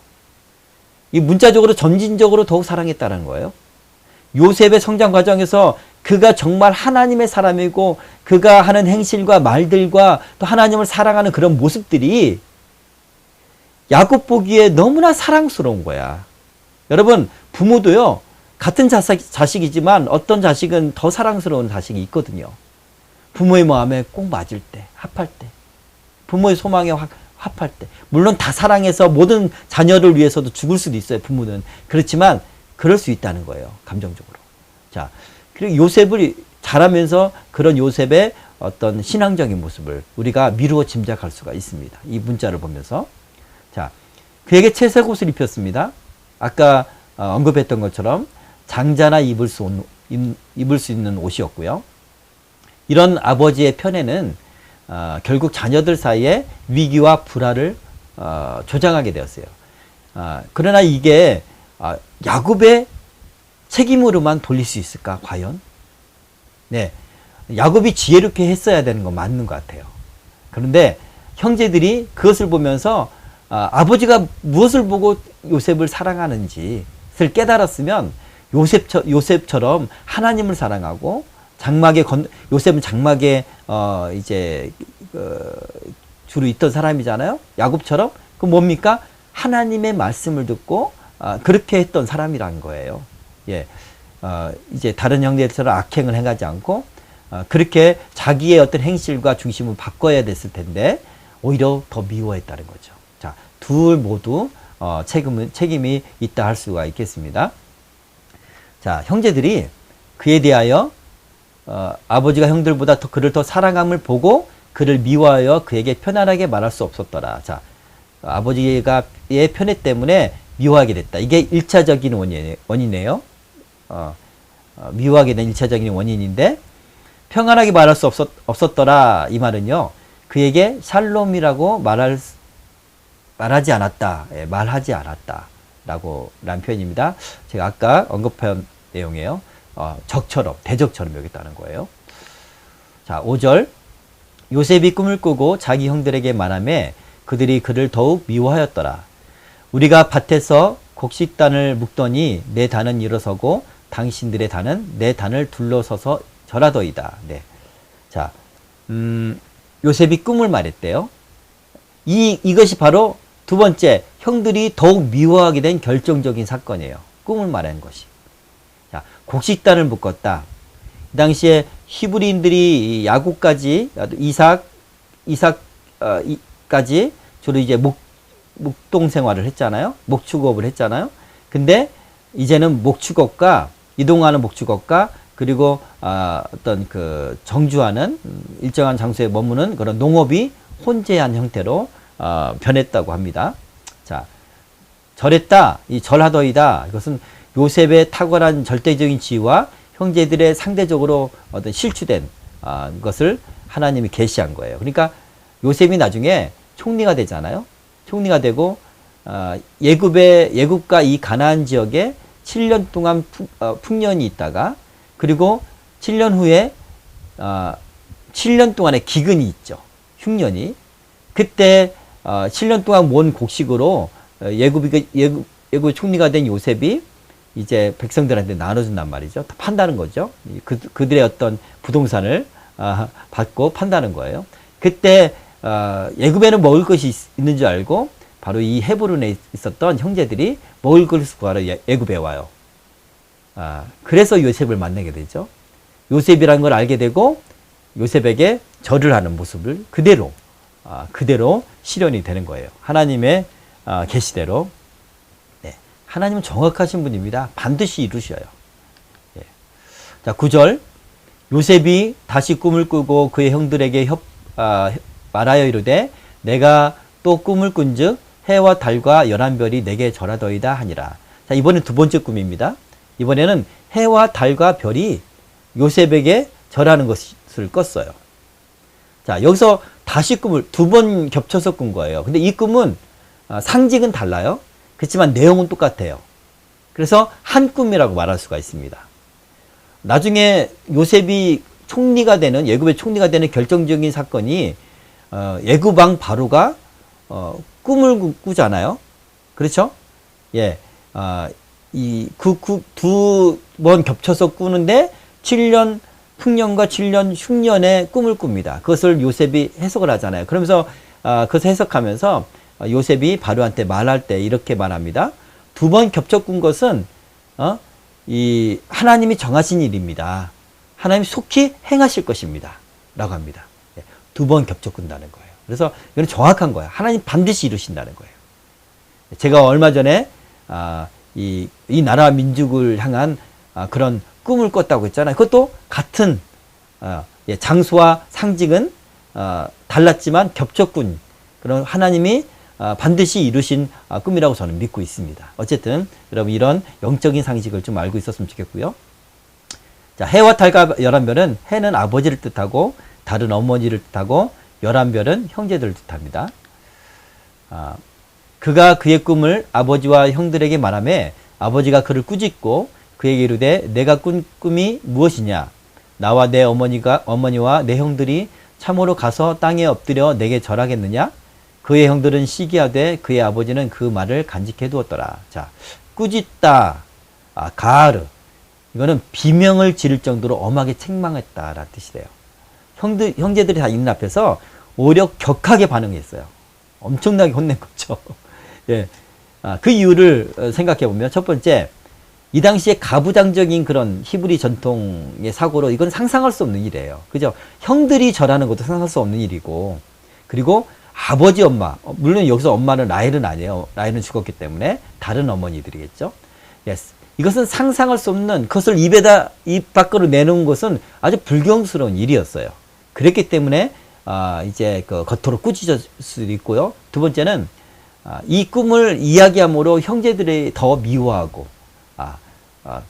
이 문자적으로 점진적으로 더욱 사랑했다는 거예요. 요셉의 성장 과정에서 그가 정말 하나님의 사람이고 그가 하는 행실과 말들과 또 하나님을 사랑하는 그런 모습들이 야곱 보기에 너무나 사랑스러운 거야. 여러분, 부모도요, 같은 자식이지만 어떤 자식은 더 사랑스러운 자식이 있거든요. 부모의 마음에 꼭 맞을 때, 합할 때, 부모의 소망에 합할 때. 물론 다 사랑해서 모든 자녀를 위해서도 죽을 수도 있어요, 부모는. 그렇지만 그럴 수 있다는 거예요, 감정적으로. 자, 그리고 요셉을 자라면서 그런 요셉의 어떤 신앙적인 모습을 우리가 미루어 짐작할 수가 있습니다. 이 문자를 보면서. 자, 그에게 채색 옷을 입혔습니다. 아까 언급했던 것처럼 장자나 입을 수 있는 옷이었고요. 이런 아버지의 편에는 결국 자녀들 사이에 위기와 불화를 조장하게 되었어요. 그러나 이게 야곱의 책임으로만 돌릴 수 있을까, 과연? 네, 야곱이 지혜롭게 했어야 되는 건 맞는 것 같아요. 그런데 형제들이 그것을 보면서 아버지가 무엇을 보고 요셉을 사랑하는지를 깨달았으면 요셉처럼 하나님을 사랑하고 요셉은 장막에 이제 주로 있던 사람이잖아요. 야곱처럼 그 뭡니까? 하나님의 말씀을 듣고 그렇게 했던 사람이란 거예요. 예, 이제 다른 형제들처럼 악행을 행하지 않고 그렇게 자기의 어떤 행실과 중심을 바꿔야 됐을 텐데 오히려 더 미워했다는 거죠. 자, 둘 모두 책임이 있다 할 수가 있겠습니다. 자, 형제들이 그에 대하여 아버지가 형들보다 그를 더 사랑함을 보고 그를 미워하여 그에게 편안하게 말할 수 없었더라. 자, 아버지의 편애 때문에 미워하게 됐다. 이게 1차적인 원인이에요. 미워하게 된 1차적인 원인인데 평안하게 말할 수 없었더라. 이 말은요, 그에게 샬롬이라고 말할 말하지 않았다, 예, 말하지 않았다라고 라는 표현입니다. 제가 아까 언급한 내용이에요. 적처럼, 대적처럼 여겼다는 거예요. 자, 5절. 요셉이 꿈을 꾸고 자기 형들에게 말하며 그들이 그를 더욱 미워하였더라. 우리가 밭에서 곡식단을 묶더니 내 단은 일어서고 당신들의 단은 내 단을 둘러서서 절하더이다. 네. 자, 요셉이 꿈을 말했대요. 이것이 바로 두 번째, 형들이 더욱 미워하게 된 결정적인 사건이에요. 꿈을 말한 것이. 자, 곡식단을 묶었다. 이 당시에 히브리인들이 야곱까지, 이삭까지 주로 이제 목동 생활을 했잖아요. 목축업을 했잖아요. 근데 이제는 목축업과, 이동하는 목축업과, 그리고 어떤 그 정주하는 일정한 장소에 머무는 그런 농업이 혼재한 형태로 변했다고 합니다. 자, 절했다, 이 절하더이다. 이것은 요셉의 탁월한 절대적인 지위와 형제들의 상대적으로 어떤 실추된 것을 하나님이 계시한 거예요. 그러니까 요셉이 나중에 총리가 되잖아요. 총리가 되고 예굽과 이 가나안 지역에 7년 동안 풍년이 있다가, 그리고 7년 후에 7년 동안의 기근이 있죠. 흉년이. 그때 7년 동안 모은 곡식으로 예굽 총리가 된 요셉이 이제 백성들한테 나눠준단 말이죠. 판다는 거죠. 그들의 어떤 부동산을 받고 판다는 거예요. 그때 예굽에는 먹을 것이 있는 줄 알고 바로 이 헤브론에 있었던 형제들이 먹을 것을 구하러 예굽에 와요. 그래서 요셉을 만나게 되죠. 요셉이라는 걸 알게 되고 요셉에게 절을 하는 모습을 그대로 실현이 되는 거예요. 하나님의 계시대로. 네. 하나님은 정확하신 분입니다. 반드시 이루셔요. 예. 자, 9절. 요셉이 다시 꿈을 꾸고 그의 형들에게 말하여 이르되 내가 또 꿈을 꾼즉 해와 달과 열한 별이 내게 절하더이다 하니라. 자, 이번엔 두 번째 꿈입니다. 이번에는 해와 달과 별이 요셉에게 절하는 것을 꿨어요. 자, 여기서 다시 꿈을 두 번 겹쳐서 꾼 거예요. 근데 이 꿈은 상징은 달라요. 그렇지만 내용은 똑같아요. 그래서 한 꿈이라고 말할 수가 있습니다. 나중에 요셉이 총리가 되는, 예굽의 총리가 되는 결정적인 사건이 예굽 왕 바로가 꿈을 꾸잖아요. 그렇죠? 예. 두 번 겹쳐서 꾸는데 7년 풍년과 7년 흉년의 꿈을 꿉니다. 그것을 요셉이 해석을 하잖아요. 그러면서 그것을 해석하면서 요셉이 바로한테 말할 때 이렇게 말합니다. 두 번 겹쳐 꾼 것은 이 하나님이 정하신 일입니다. 하나님이 속히 행하실 것입니다. 라고 합니다. 두 번 겹쳐 꾼다는 거예요. 그래서 이건 정확한 거예요. 하나님 반드시 이루신다는 거예요. 제가 얼마 전에 이 나라 민족을 향한 그런 꿈을 꿨다고 했잖아요. 그것도 같은 장소와 상징은 달랐지만 겹쳐꾼 그런 하나님이 반드시 이루신 꿈이라고 저는 믿고 있습니다. 어쨌든 여러분 이런 영적인 상식을 좀 알고 있었으면 좋겠고요. 자, 해와 달과 열한별은 해는 아버지를 뜻하고 달은 어머니를 뜻하고 열한별은 형제들을 뜻합니다. 그가 그의 꿈을 아버지와 형들에게 말하며 아버지가 그를 꾸짖고 그에게 이르되 내가 꾼 꿈이 무엇이냐? 나와 내 어머니와 내 형들이 참으로 가서 땅에 엎드려 내게 절하겠느냐? 그의 형들은 시기하되 그의 아버지는 그 말을 간직해 두었더라. 자, 꾸짖다, 가르. 이거는 비명을 지를 정도로 엄하게 책망했다라는 뜻이래요. 형제들이 다 있는 앞에서 오히려 격하게 반응했어요. 엄청나게 혼낸 거죠. 예. 그 이유를 생각해 보면 첫 번째, 이 당시에 가부장적인 그런 히브리 전통의 사고로 이건 상상할 수 없는 일이에요. 그죠? 형들이 절하는 것도 상상할 수 없는 일이고, 그리고 아버지, 엄마, 물론 여기서 엄마는 라헬은 아니에요. 라헬은 죽었기 때문에 다른 어머니들이겠죠. yes. 이것은 상상할 수 없는, 그것을 입 밖으로 내놓은 것은 아주 불경스러운 일이었어요. 그랬기 때문에 이제 그 겉으로 꾸짖을 수도 있고요. 두 번째는 이 꿈을 이야기함으로 형제들이 더 미워하고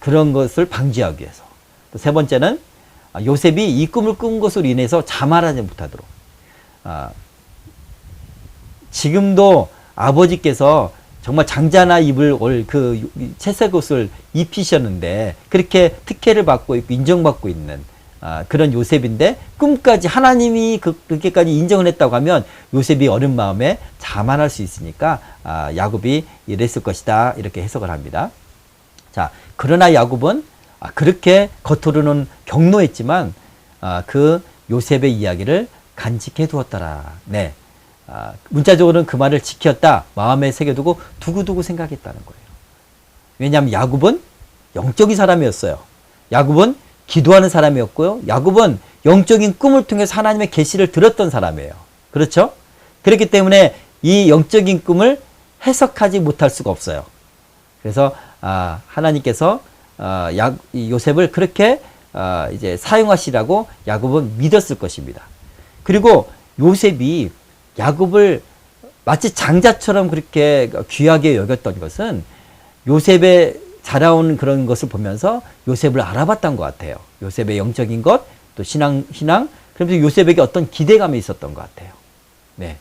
그런 것을 방지하기 위해서. 또 세 번째는 요셉이 이 꿈을 꾼 것으로 인해서 자만하지 못하도록. 지금도 아버지께서 정말 장자나 입을 그 채색 옷을 입히셨는데 그렇게 특혜를 받고 있고 인정받고 있는 그런 요셉인데 꿈까지 하나님이 그렇게까지 인정을 했다고 하면 요셉이 어린 마음에 자만할 수 있으니까 야곱이 이랬을 것이다 이렇게 해석을 합니다. 자, 그러나 야곱은 그렇게 겉으로는 경노했지만 그 요셉의 이야기를 간직해 두었더라. 네. 문자적으로는 그 말을 지켰다. 마음에 새겨두고 두고두고 생각했다는 거예요. 왜냐하면 야곱은 영적인 사람이었어요. 야곱은 기도하는 사람이었고요. 야곱은 영적인 꿈을 통해서 하나님의 계시를 들었던 사람이에요. 그렇죠? 그렇기 때문에 이 영적인 꿈을 해석하지 못할 수가 없어요. 그래서 하나님께서 요셉을 그렇게 이제 사용하시라고 야곱은 믿었을 것입니다. 그리고 요셉이 야곱을 마치 장자처럼 그렇게 귀하게 여겼던 것은 요셉의 자라온 그런 것을 보면서 요셉을 알아봤던 것 같아요. 요셉의 영적인 것, 또 신앙, 그러면서 요셉에게 어떤 기대감이 있었던 것 같아요. 네.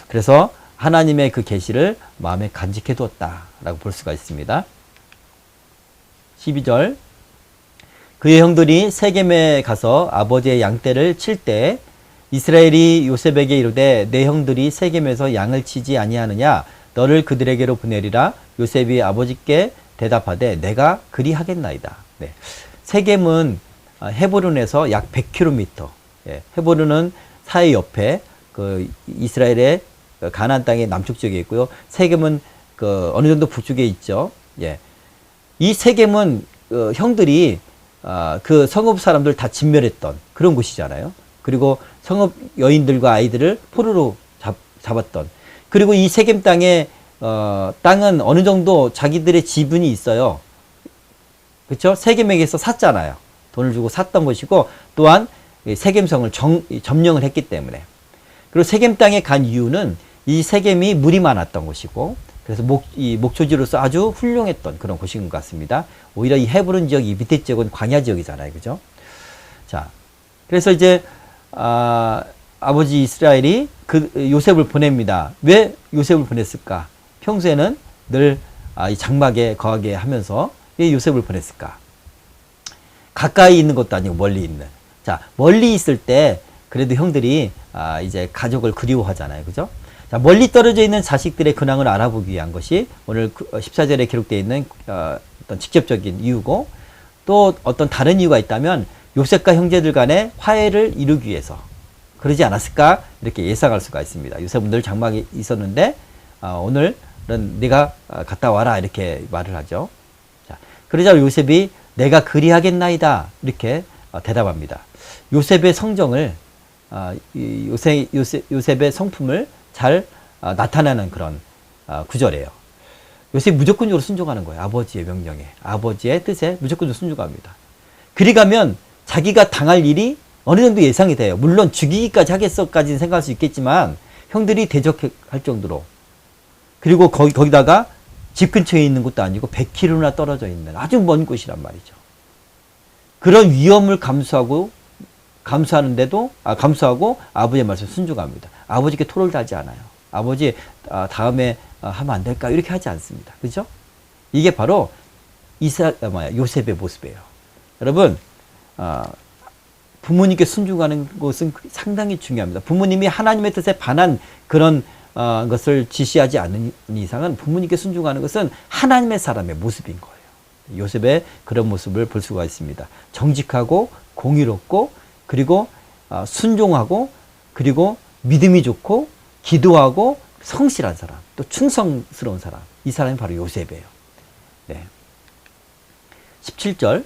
그래서 하나님의 그 계시를 마음에 간직해 두었다라고 볼 수가 있습니다. 12절. 그의 형들이 세겜에 가서 아버지의 양떼를 칠 때 이스라엘이 요셉에게 이르되 내 형들이 세겜에서 양을 치지 아니하느냐 너를 그들에게로 보내리라. 요셉이 아버지께 대답하되 내가 그리하겠나이다. 네. 세겜은 헤브론에서 약 100km. 예. 헤브론은 사해 옆에 그 이스라엘의 가나안 땅의 남쪽 지역에 있고요. 세겜은 그 어느 정도 북쪽에 있죠. 예. 이 세겜은 형들이 그 성읍 사람들 다 진멸했던 그런 곳이잖아요. 그리고 성읍 여인들과 아이들을 포로로 잡았던. 그리고 이 세겜 땅에 땅은 어느 정도 자기들의 지분이 있어요. 그렇죠? 세겜에게서 샀잖아요. 돈을 주고 샀던 것이고 또한 세겜성을 점령을 했기 때문에. 그리고 세겜 땅에 간 이유는 이 세겜이 물이 많았던 곳이고 그래서 목초지로서 아주 훌륭했던 그런 곳인 것 같습니다. 오히려 이 헤브론 지역, 이 밑에 지역은 광야 지역이잖아요. 그죠? 자, 그래서 이제 아버지 이스라엘이 그 요셉을 보냅니다. 왜 요셉을 보냈을까? 평소에는 늘 이 장막에 거하게 하면서 왜 요셉을 보냈을까? 가까이 있는 것도 아니고 멀리 있는. 자, 멀리 있을 때 그래도 형들이 이제 가족을 그리워하잖아요. 그죠? 자, 멀리 떨어져 있는 자식들의 근황을 알아보기 위한 것이 오늘 14절에 기록되어 있는 어떤 직접적인 이유고 또 어떤 다른 이유가 있다면 요셉과 형제들 간의 화해를 이루기 위해서 그러지 않았을까 이렇게 예상할 수가 있습니다. 요셉은 늘 장막에 있었는데 오늘은 네가 갔다 와라 이렇게 말을 하죠. 자, 그러자 요셉이 내가 그리하겠나이다 이렇게 대답합니다. 요셉의 성정을 요셉의 성품을 잘 나타내는 그런 구절이에요. 요셉이 무조건적으로 순종하는 거예요. 아버지의 명령에, 아버지의 뜻에 무조건적으로 순종합니다. 그리 가면 자기가 당할 일이 어느 정도 예상이 돼요. 물론 죽이기까지 하겠어까지는 생각할 수 있겠지만 형들이 대적할 정도로 그리고 거기다가 집 근처에 있는 것도 아니고 100km나 떨어져 있는 아주 먼 곳이란 말이죠. 그런 위험을 감수하고 아버지의 말씀을 순종합니다. 아버지께 토를 달지 않아요. 아버지 다음에 하면 안 될까 이렇게 하지 않습니다. 그죠? 이게 바로 요셉의 모습이에요. 여러분 부모님께 순종하는 것은 상당히 중요합니다. 부모님이 하나님의 뜻에 반한 그런 것을 지시하지 않는 이상은 부모님께 순종하는 것은 하나님의 사람의 모습인 거예요. 요셉의 그런 모습을 볼 수가 있습니다. 정직하고 공의롭고 그리고 순종하고 그리고 믿음이 좋고 기도하고 성실한 사람 또 충성스러운 사람 이 사람이 바로 요셉이에요. 네. 17절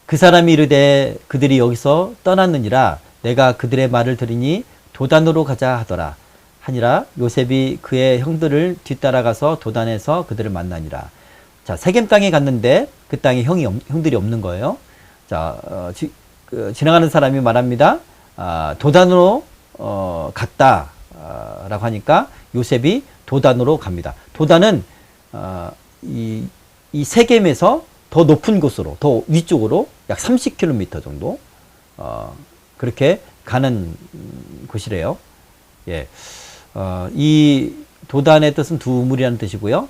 그 사람이 이르되 그들이 여기서 떠났느니라 내가 그들의 말을 들으니 도단으로 가자 하더라 하니라 요셉이 그의 형들을 뒤따라가서 도단에서 그들을 만나니라. 자, 세겜 땅에 갔는데 그 땅에 형들이 없는 거예요. 자, 지나가는 사람이 말합니다. 도단으로 갔다 라고 하니까 요셉이 도단으로 갑니다. 도단은 이 세겜에서 더 높은 곳으로 더 위쪽으로 약 30km 정도 그렇게 가는 곳이래요. 예. 이 도단의 뜻은 두물이라는 뜻이고요.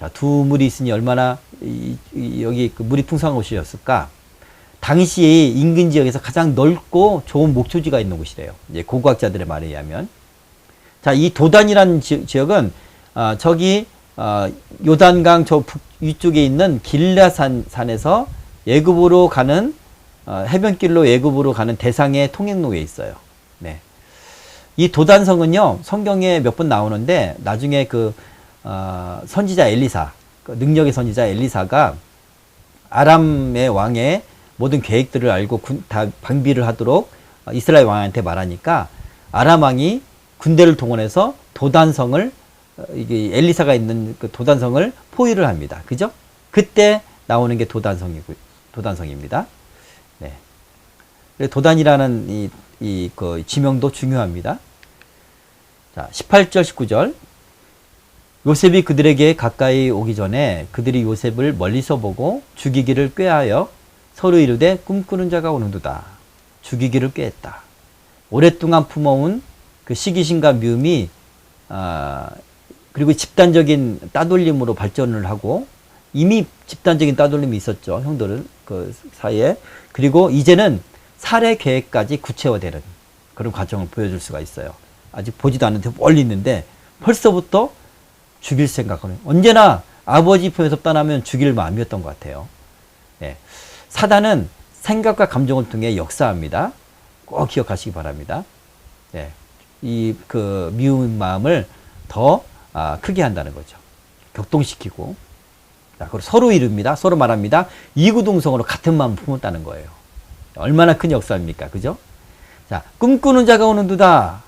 자, 두물이 있으니 얼마나 여기 그 물이 풍성한 곳이었을까? 당시 인근 지역에서 가장 넓고 좋은 목초지가 있는 곳이래요. 이제 고고학자들의 말에 의하면. 자, 이 도단이라는 지역은 저기 요단강 저 위쪽에 있는 길라산에서 예굽으로 가는 해변길로 예굽으로 가는 대상의 통행로에 있어요. 네. 이 도단성은요 성경에 몇 번 나오는데 나중에 그 선지자 엘리사, 그 능력의 선지자 엘리사가 아람의 왕의 모든 계획들을 알고 다 방비를 하도록 이스라엘 왕한테 말하니까 아람 왕이 군대를 동원해서 도단성을 이게 엘리사가 있는 그 도단성을 포위를 합니다. 그죠? 그때 나오는 게 도단성입니다. 네. 도단이라는 그 지명도 중요합니다. 자, 18절, 19절. 요셉이 그들에게 가까이 오기 전에 그들이 요셉을 멀리서 보고 죽이기를 꾀하여 서로 이르되 꿈꾸는 자가 오는도다. 죽이기를 꾀했다. 오랫동안 품어온 그 시기심과 미움이 그리고 집단적인 따돌림으로 발전을 하고 이미 집단적인 따돌림이 있었죠. 형들은 그 사이에. 그리고 이제는 살해 계획까지 구체화되는 그런 과정을 보여줄 수가 있어요. 아직 보지도 않는데 멀리 있는데 벌써부터 죽일 생각을 해요. 언제나 아버지 품에서 떠나면 죽일 마음이었던 것 같아요. 네. 사단은 생각과 감정을 통해 역사합니다. 꼭 기억하시기 바랍니다. 네. 이 그 미운 마음을 더 크게 한다는 거죠. 격동시키고. 자, 그리고 서로 이룹니다. 서로 말합니다. 이구동성으로 같은 마음을 품었다는 거예요. 얼마나 큰 역사입니까? 그죠? 자, 꿈꾸는 자가 오는도다.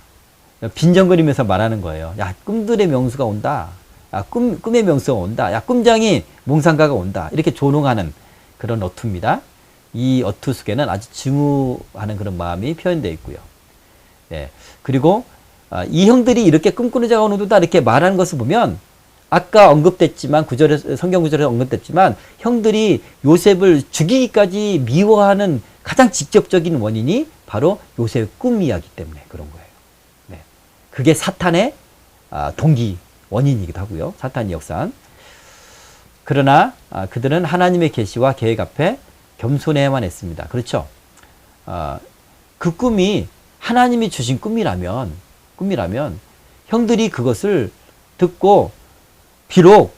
빈정거리면서 말하는 거예요. 야, 꿈들의 명수가 온다. 야, 꿈의 명수가 온다. 야, 꿈장이 몽상가가 온다. 이렇게 조롱하는 그런 어투입니다. 이 어투 속에는 아주 증오하는 그런 마음이 표현되어 있고요. 예. 그리고 이 형들이 이렇게 꿈꾸는 자가 오는도다 이렇게 말하는 것을 보면 아까 언급됐지만 성경 구절에 언급됐지만 형들이 요셉을 죽이기까지 미워하는 가장 직접적인 원인이 바로 요셉의 꿈이었기 때문에 그런 거예요. 네. 그게 사탄의 동기 원인이기도 하고요. 사탄이 역사한. 그러나 그들은 하나님의 계시와 계획 앞에 겸손해야만 했습니다. 그렇죠? 그 꿈이 하나님이 주신 꿈이라면 형들이 그것을 듣고 비록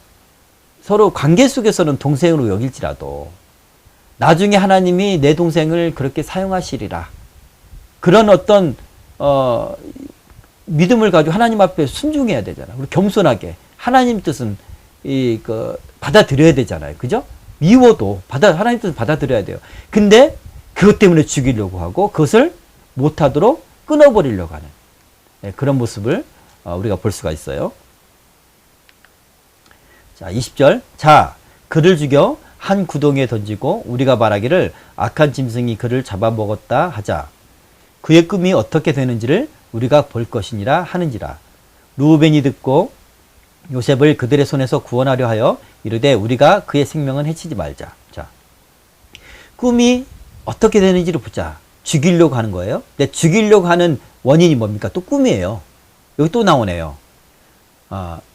서로 관계 속에서는 동생으로 여길지라도 나중에 하나님이 내 동생을 그렇게 사용하시리라. 그런 어떤 믿음을 가지고 하나님 앞에 순종해야 되잖아요. 그리고 겸손하게 하나님 뜻은 받아들여야 되잖아요. 그죠? 미워도 하나님 뜻을 받아들여야 돼요. 근데 그것 때문에 죽이려고 하고 그것을 못하도록 끊어버리려고 하는 그런 모습을 우리가 볼 수가 있어요. 자, 20절. 자, 그를 죽여 한 구덩이에 던지고 우리가 말하기를 악한 짐승이 그를 잡아먹었다 하자. 그의 꿈이 어떻게 되는지를 우리가 볼 것이니라 하는지라. 루벤이 듣고 요셉을 그들의 손에서 구원하려 하여 이르되 우리가 그의 생명은 해치지 말자. 자, 꿈이 어떻게 되는지를 보자. 죽이려고 하는 거예요. 근데 죽이려고 하는 원인이 뭡니까? 또 꿈이에요. 여기 또 나오네요.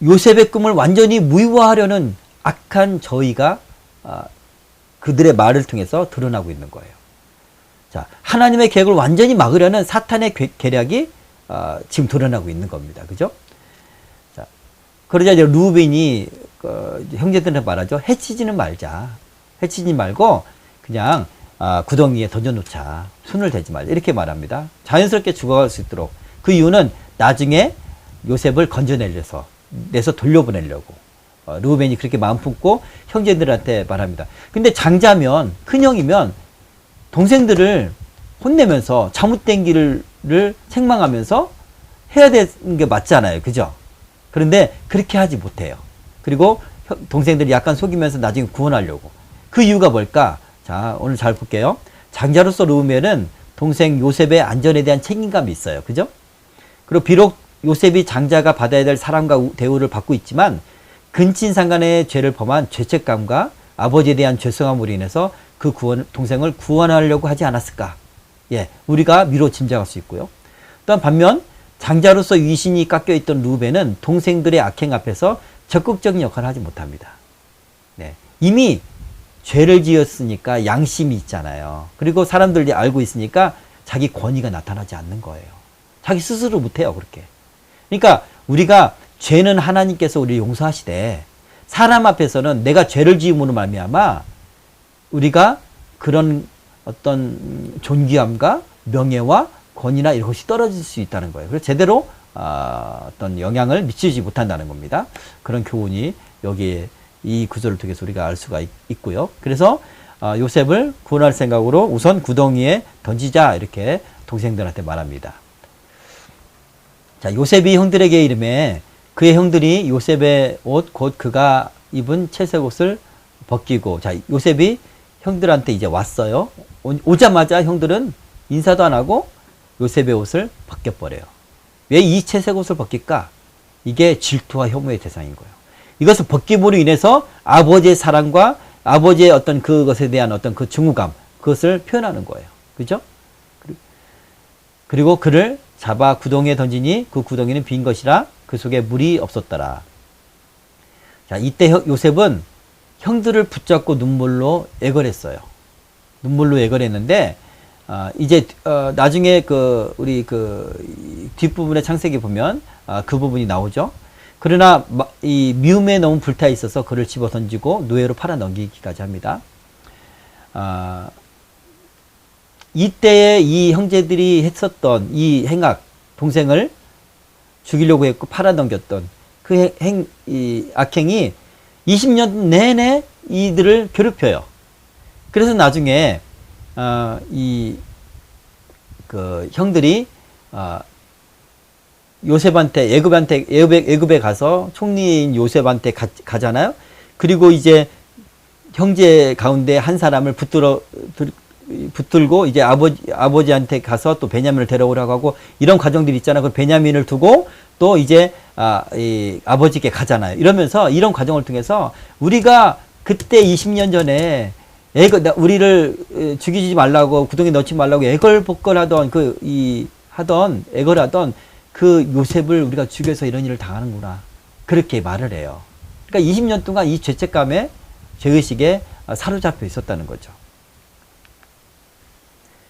요셉의 꿈을 완전히 무효화하려는 악한 저희가 그들의 말을 통해서 드러나고 있는 거예요. 자, 하나님의 계획을 완전히 막으려는 사탄의 계략이 지금 드러나고 있는 겁니다. 그죠? 자, 그러자 이제 루벤이 형제들한테 말하죠. 해치지는 말자. 해치지 말고 그냥 구덩이에 던져놓자. 손을 대지 말자. 이렇게 말합니다. 자연스럽게 죽어갈 수 있도록. 그 이유는 나중에 요셉을 내서 돌려보내려고. 루벤이 그렇게 마음 품고 형제들한테 말합니다. 근데 장자면, 큰형이면 동생들을 혼내면서 잘못된 길을 책망하면서 해야 되는 게 맞잖아요. 그죠? 그런데 그렇게 하지 못해요. 그리고 동생들이 약간 속이면서 나중에 구원하려고. 그 이유가 뭘까? 자, 오늘 잘 볼게요. 장자로서 루벤은 동생 요셉의 안전에 대한 책임감이 있어요. 그죠? 그리고 비록 요셉이 장자가 받아야 될 사랑과 대우를 받고 있지만 근친상간의 죄를 범한 죄책감과 아버지에 대한 죄송함으로 인해서 그 동생을 구원하려고 하지 않았을까? 예, 우리가 미로 짐작할 수 있고요. 또한 반면 장자로서 위신이 깎여있던 루벤은 동생들의 악행 앞에서 적극적인 역할을 하지 못합니다. 네. 이미 죄를 지었으니까 양심이 있잖아요. 그리고 사람들이 알고 있으니까 자기 권위가 나타나지 않는 거예요. 자기 스스로 못해요, 그렇게. 그러니까 우리가 죄는 하나님께서 우리를 용서하시되 사람 앞에서는 내가 죄를 지음으로 말미암아 우리가 그런 어떤 존귀함과 명예와 권위나 이런 것이 떨어질 수 있다는 거예요. 그래서 제대로 어떤 영향을 미치지 못한다는 겁니다. 그런 교훈이 여기에 이 구절을 통해서 우리가 알 수가 있고요. 그래서 요셉을 구원할 생각으로 우선 구덩이에 던지자 이렇게 동생들한테 말합니다. 자, 요셉이 형들에게 이름에 그의 형들이 요셉의 옷 곧 그가 입은 채색 옷을 벗기고, 자, 요셉이 형들한테 이제 왔어요. 오자마자 형들은 인사도 안 하고 요셉의 옷을 벗겨버려요. 왜 이 채색 옷을 벗길까? 이게 질투와 혐오의 대상인 거예요. 이것을 벗김으로 인해서 아버지의 사랑과 아버지의 어떤 그것에 대한 어떤 그 증오감, 그것을 표현하는 거예요. 그죠? 그리고 그를 잡아 구덩이에 던지니 그 구덩이는 빈 것이라 그 속에 물이 없었더라. 자, 이때 요셉은 형들을 붙잡고 눈물로 애걸했어요. 눈물로 애걸했는데, 이제, 나중에 우리 뒷부분의 창세기 보면, 그 부분이 나오죠. 그러나, 이 미움에 너무 불타 있어서 그를 집어 던지고 노예로 팔아 넘기기까지 합니다. 이때에 이 형제들이 했었던 이 행악, 동생을 죽이려고 했고 팔아 넘겼던 그 이 악행이 20년 내내 이들을 괴롭혀요. 그래서 나중에 형들이 요셉한테 애굽에 가서 총리인 요셉한테 가잖아요. 그리고 이제 형제 가운데 한 사람을 붙들고 이제 아버지한테 가서 또 베냐민을 데려오라고 하고 이런 과정들이 있잖아요. 그 베냐민을 두고 또 이제 이 아버지께 가잖아요. 이러면서 이런 과정을 통해서 우리가 그때 20년 전에 우리를 죽이지 말라고 구덩이에 넣지 말라고 애걸복걸하던 애걸하던 그 요셉을 우리가 죽여서 이런 일을 당하는구나. 그렇게 말을 해요. 그러니까 20년 동안 이 죄책감에 죄의식에 사로잡혀 있었다는 거죠.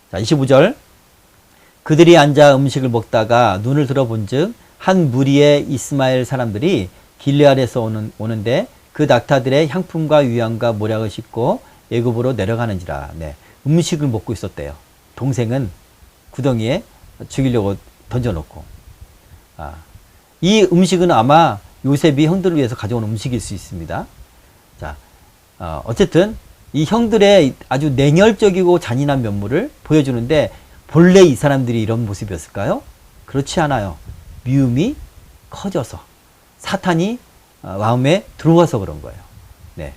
자, 25절. 그들이 앉아 음식을 먹다가 눈을 들어본즉 한 무리의 이스마엘 사람들이 길르앗에서 오는데 그 낙타들의 향품과 위안과 모략을 싣고 애굽으로 내려가는지라. 네, 음식을 먹고 있었대요. 동생은 구덩이에 죽이려고 던져놓고. 이 음식은 아마 요셉이 형들을 위해서 가져온 음식일 수 있습니다. 자, 어쨌든 이 형들의 아주 냉혈적이고 잔인한 면모를 보여주는데 본래 이 사람들이 이런 모습이었을까요? 그렇지 않아요. 미움이 커져서 사탄이 마음에 들어와서 그런 거예요. 네.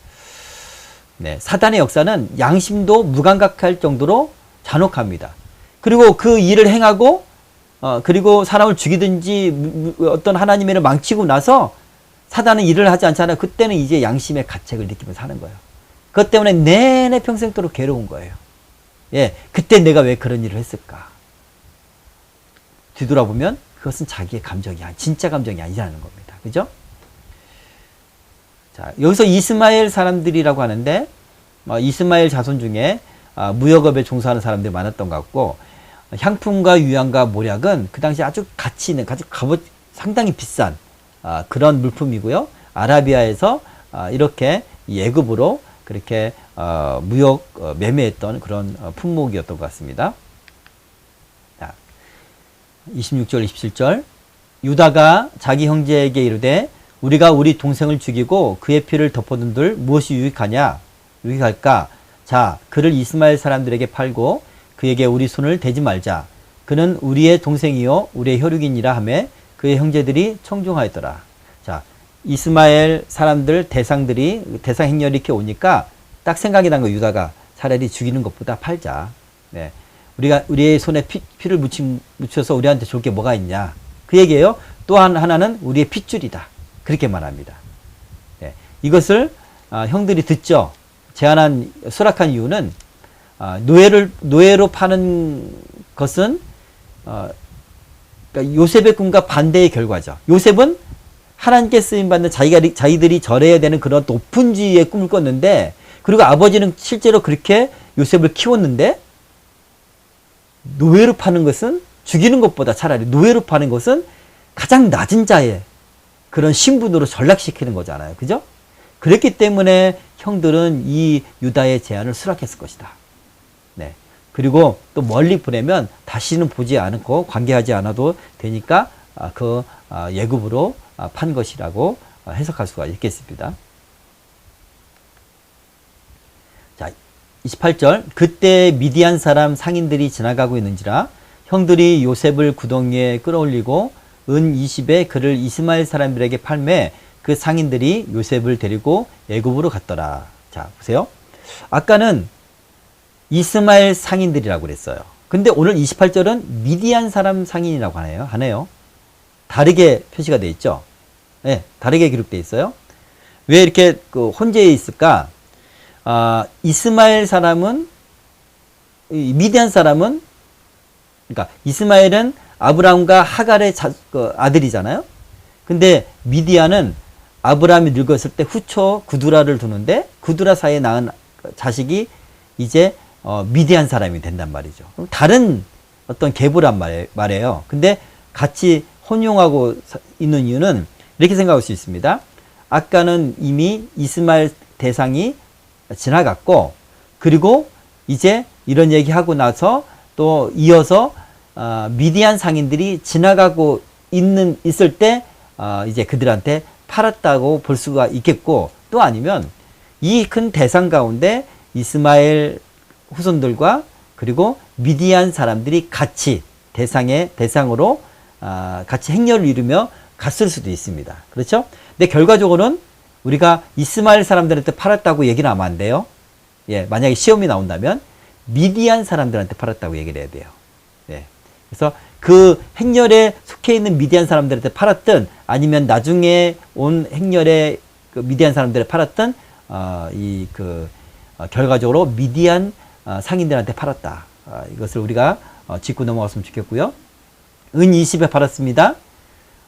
네. 사탄의 역사는 양심도 무감각할 정도로 잔혹합니다. 그리고 그 일을 행하고 그리고 사람을 죽이든지 어떤 하나님의 일을 망치고 나서 사단은 일을 하지 않잖아요. 그때는 이제 양심의 가책을 느끼면서 사는 거예요. 그것 때문에 내내 평생도록 괴로운 거예요. 예, 그때 내가 왜 그런 일을 했을까? 뒤돌아보면 그것은 자기의 감정이 진짜 감정이 아니라는 겁니다. 그죠? 자, 여기서 이스마엘 사람들이라고 하는데 이스마엘 자손 중에 무역업에 종사하는 사람들이 많았던 것 같고 향품과 유향과 모략은 그 당시 아주 가치 있는 상당히 비싼 그런 물품이고요. 아라비아에서 이렇게 애굽으로 그렇게 무역 매매했던 그런 품목이었던 것 같습니다. 26절 27절. 유다가 자기 형제에게 이르되 우리가 우리 동생을 죽이고 그의 피를 덮어둔들 무엇이 유익할까? 자, 그를 이스마엘 사람들에게 팔고 그에게 우리 손을 대지 말자. 그는 우리의 동생이요 우리의 혈육이니라 하매 그의 형제들이 청종하였더라. 자, 이스마엘 사람들 대상 행렬이 이렇게 오니까 딱 생각이 난 거. 유다가 차라리 죽이는 것보다 팔자. 네. 우리의 손에 피를 묻혀서 우리한테 줄 게 뭐가 있냐. 그 얘기예요. 또 하나는 우리의 핏줄이다. 그렇게 말합니다. 네. 이것을 형들이 듣죠. 수락한 이유는 노예로 파는 것은 그러니까 요셉의 꿈과 반대의 결과죠. 요셉은 하나님께 쓰임받는 자기들이 절해야 되는 그런 높은 지위의 꿈을 꿨는데, 그리고 아버지는 실제로 그렇게 요셉을 키웠는데, 노예로 파는 것은, 죽이는 것보다 차라리 노예로 파는 것은 가장 낮은 자의 그런 신분으로 전락시키는 거잖아요. 그죠? 그랬기 때문에 형들은 이 유다의 제안을 수락했을 것이다. 네. 그리고 또 멀리 보내면 다시는 보지 않고 관계하지 않아도 되니까 예굽으로 판 것이라고 해석할 수가 있겠습니다. 자, 28절. 그때 미디안 사람 상인들이 지나가고 있는지라 형들이 요셉을 구덩이에 끌어올리고 은 20에 그를 이스마엘 사람들에게 팔매 그 상인들이 요셉을 데리고 애굽으로 갔더라. 자, 보세요. 아까는 이스마엘 상인들이라고 그랬어요. 근데 오늘 28절은 미디안 사람 상인이라고 하네요. 다르게 표시가 되어 있죠. 네, 다르게 기록되어 있어요. 왜 이렇게 혼재해 있을까? 이스마엘 사람은, 미디안 사람은, 그러니까 이스마엘은 아브라함과 하갈의 아들이잖아요. 근데 미디안은 아브라함이 늙었을 때 후처 구두라를 두는데 구두라 사이에 낳은 자식이 이제 미디안 사람이 된단 말이죠. 다른 어떤 계보란 말이에요. 근데 같이 혼용하고 있는 이유는 이렇게 생각할 수 있습니다. 아까는 이미 이스마엘 대상이 지나갔고, 그리고 이제 이런 얘기하고 나서 또 이어서 미디안 상인들이 지나가고 있을 때 이제 그들한테 팔았다고 볼 수가 있겠고, 또 아니면 이 큰 대상 가운데 이스마엘 후손들과 그리고 미디안 사람들이 같이 대상으로 같이 행렬을 이루며 갔을 수도 있습니다. 그렇죠? 근데 결과적으로는 우리가 이스마엘 사람들한테 팔았다고 얘기는 하면 안 돼요. 예, 만약에 시험이 나온다면 미디안 사람들한테 팔았다고 얘기를 해야 돼요. 예. 그래서 그 행렬에 속해 있는 미디안 사람들한테 팔았든 아니면 나중에 온 행렬에 그 미디안 사람들에 팔았든 결과적으로 미디안 상인들한테 팔았다. 이것을 우리가 짚고 넘어갔으면 좋겠고요. 은 20에 팔았습니다.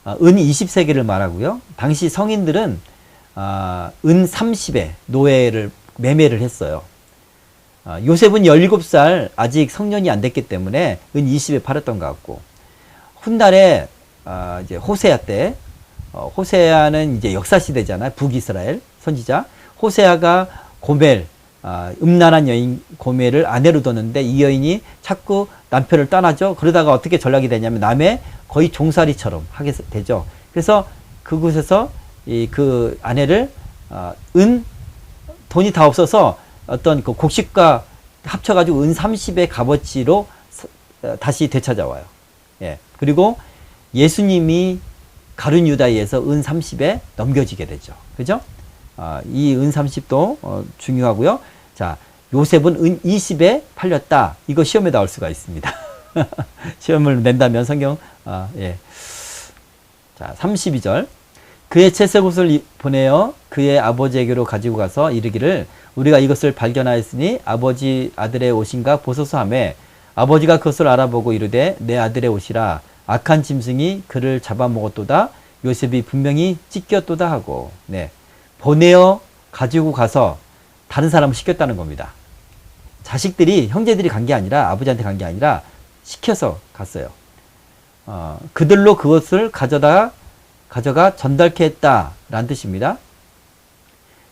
은 20세겔을 말하고요. 당시 성인들은 은 30에 노예를 매매를 했어요. 요셉은 17살 아직 성년이 안 됐기 때문에 은 20에 팔았던 것 같고, 훗날에 이제 호세아 때, 호세아는 이제 역사 시대잖아요. 북이스라엘 선지자 호세아가 고멜, 음란한 여인 고멜을 아내로 뒀는데 이 여인이 자꾸 남편을 떠나죠. 그러다가 어떻게 전락이 되냐면 남의 거의 종살이처럼 하게 되죠. 그래서 그곳에서 그 아내를 돈이 다 없어서 어떤 그 곡식과 합쳐가지고 은 30의 값어치로 다시 되찾아와요. 예. 그리고 예수님이 가룟 유다에서 은 30에 넘겨지게 되죠. 그죠? 이 은 30도 중요하고요. 자, 요셉은 은 20에 팔렸다. 이거 시험에 나올 수가 있습니다. 시험을 낸다면 성경, 예. 자, 32절. 그의 채색 옷을 보내어 그의 아버지에게로 가지고 가서 이르기를 우리가 이것을 발견하였으니 아버지 아들의 옷인가 보소서 하매 아버지가 그것을 알아보고 이르되 내 아들의 옷이라 악한 짐승이 그를 잡아먹었도다. 요셉이 분명히 찢겼도다 하고, 네. 보내어 가지고 가서 다른 사람을 시켰다는 겁니다. 자식들이, 형제들이 간 게 아니라, 아버지한테 간 게 아니라 시켜서 갔어요. 그들로 그것을 가져가 전달케 했다라는 뜻입니다.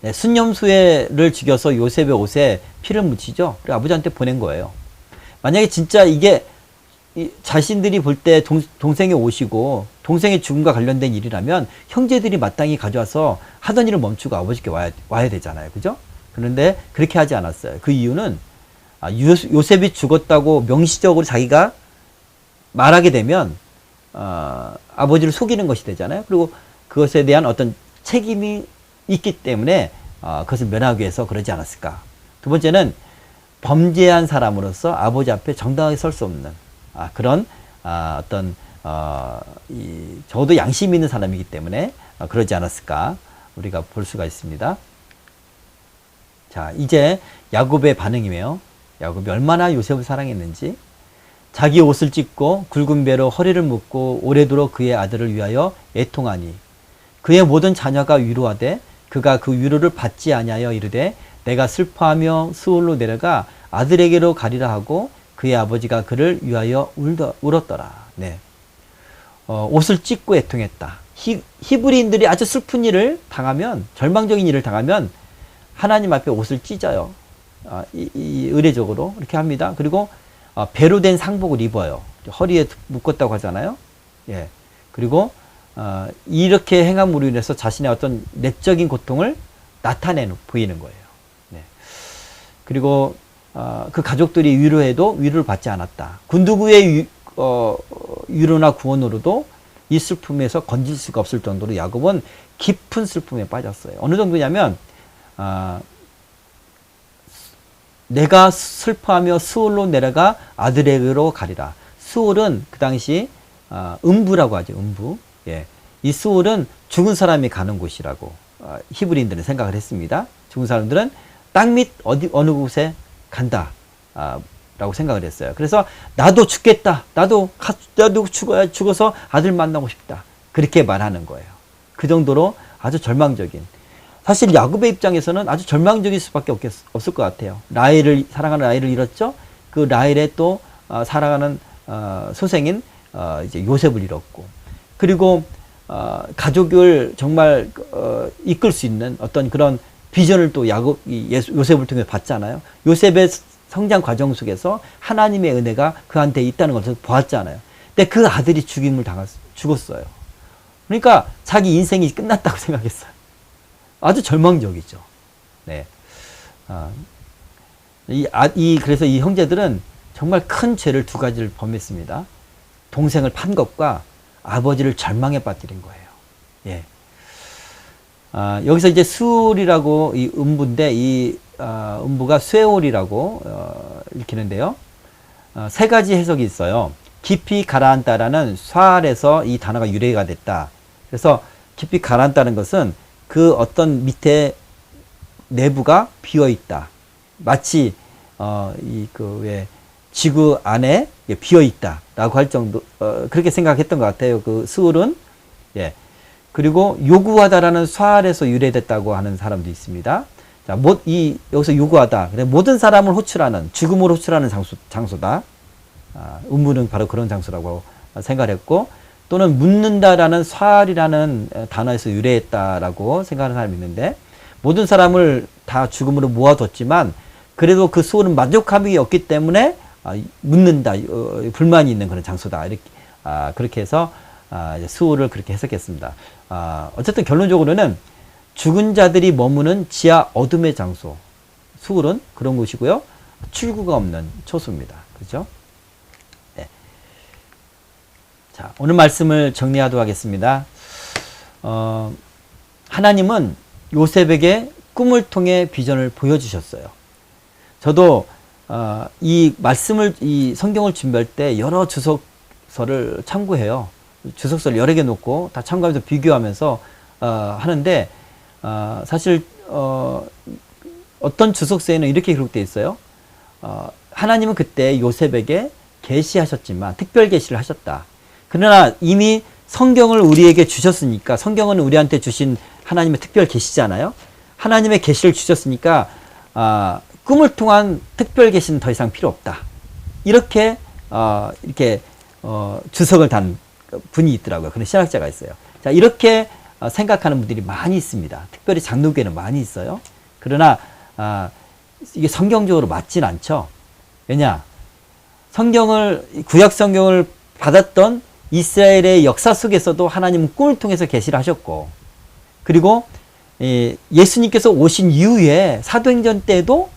네, 순념수회를 죽여서 요셉의 옷에 피를 묻히죠. 그리고 아버지한테 보낸 거예요. 만약에 진짜 이게 자신들이 볼 때 동생의 옷이고 동생의 죽음과 관련된 일이라면 형제들이 마땅히 가져와서 하던 일을 멈추고 아버지께 와야 되잖아요. 그죠? 그런데 그렇게 하지 않았어요. 그 이유는 요셉이 죽었다고 명시적으로 자기가 말하게 되면 아버지를 속이는 것이 되잖아요. 그리고 그것에 대한 어떤 책임이 있기 때문에 그것을 면하기 위해서 그러지 않았을까. 두 번째는 범죄한 사람으로서 아버지 앞에 정당하게 설 수 없는 그런 적어도 양심 있는 사람이기 때문에 그러지 않았을까 우리가 볼 수가 있습니다. 자, 이제 야곱의 반응이에요. 야곱이 얼마나 요셉을 사랑했는지. 자기 옷을 찢고 굵은 배로 허리를 묶고 오래도록 그의 아들을 위하여 애통하니 그의 모든 자녀가 위로하되 그가 그 위로를 받지 아니하여 이르되 내가 슬퍼하며 스올로 내려가 아들에게로 가리라 하고 그의 아버지가 그를 위하여 울었더라. 네. 옷을 찢고 애통했다. 히브리인들이 아주 슬픈 일을 당하면, 절망적인 일을 당하면 하나님 앞에 옷을 찢어요. 의례적으로 이렇게 합니다. 그리고 배로 된 상복을 입어요. 허리에 묶었다고 하잖아요. 예. 그리고 이렇게 행함으로 인해서 자신의 어떤 내적인 고통을 보이는 거예요. 네. 그리고 그 가족들이 위로해도 위로를 받지 않았다. 군두구의 위로나 구원으로도 이 슬픔에서 건질 수가 없을 정도로 야곱은 깊은 슬픔에 빠졌어요. 어느 정도냐면 내가 슬퍼하며 스올로 내려가 아들에게로 가리라. 스올은 그 당시 음부라고 하죠. 음부. 예. 이 스올은 죽은 사람이 가는 곳이라고 히브리인들은 생각을 했습니다. 죽은 사람들은 땅 밑 어느 곳에 간다 라고 생각을 했어요. 그래서 나도 죽겠다. 나도 죽어서 아들 만나고 싶다. 그렇게 말하는 거예요. 그 정도로 아주 절망적인. 사실 야곱의 입장에서는 아주 절망적일 수밖에 없을 것 같아요. 사랑하는 라헬을 잃었죠. 그 라헬의 또 사랑하는 소생인 이제 요셉을 잃었고, 그리고 가족을 정말 이끌 수 있는 어떤 그런 비전을 또 요셉을 통해 봤잖아요. 요셉의 성장 과정 속에서 하나님의 은혜가 그한테 있다는 것을 보았잖아요. 근데 그 아들이 죽었어요. 그러니까 자기 인생이 끝났다고 생각했어요. 아주 절망적이죠. 네. 그래서 이 형제들은 정말 큰 죄를 두 가지를 범했습니다. 동생을 판 것과 아버지를 절망에 빠뜨린 거예요. 예. 여기서 이제 수울이라고 이 음부인데 이 음부가 쇠올이라고 읽히는데요. 세 가지 해석이 있어요. 깊이 가라앉다라는 쇠알에서 이 단어가 유래가 됐다. 그래서 깊이 가라앉다는 것은 그 어떤 밑에 내부가 비어 있다. 마치 왜 지구 안에 비어 있다라고 할 정도 그렇게 생각했던 것 같아요. 그 스울은. 예. 그리고 요구하다라는 쇠알에서 유래됐다고 하는 사람도 있습니다. 자, 여기서 요구하다. 모든 사람을 호출하는, 죽음으로 호출하는 장소다. 음부는 바로 그런 장소라고 생각했고, 또는 묻는다라는 쇠알이라는 단어에서 유래했다라고 생각하는 사람이 있는데, 모든 사람을 다 죽음으로 모아뒀지만, 그래도 그 수호는 만족함이 없기 때문에 묻는다, 불만이 있는 그런 장소다. 이렇게, 그렇게 해서 수호를 그렇게 해석했습니다. 어쨌든 결론적으로는 죽은 자들이 머무는 지하 어둠의 장소, 수울은 그런 곳이고요. 출구가 없는 초소입니다. 그렇죠? 네. 자, 오늘 말씀을 정리하도록 하겠습니다. 하나님은 요셉에게 꿈을 통해 비전을 보여주셨어요. 저도 이 성경을 준비할 때 여러 주석서를 참고해요. 주석서를 여러 개 놓고 다 참고하면서 비교하면서 하는데 사실 어떤 주석서에는 이렇게 기록되어 있어요. 하나님은 그때 요셉에게 계시하셨지만 특별 계시를 하셨다. 그러나 이미 성경을 우리에게 주셨으니까, 성경은 우리한테 주신 하나님의 특별 계시잖아요. 하나님의 계시를 주셨으니까 꿈을 통한 특별 계시는 더 이상 필요 없다. 이렇게 주석을 단 분이 있더라고요. 그런 신학자가 있어요. 자, 이렇게 생각하는 분들이 많이 있습니다. 특별히 장로교에는 많이 있어요. 그러나 이게 성경적으로 맞진 않죠. 왜냐? 구약 성경을 받았던 이스라엘의 역사 속에서도 하나님은 꿈을 통해서 계시를 하셨고, 그리고 예수님께서 오신 이후에 사도행전 때도,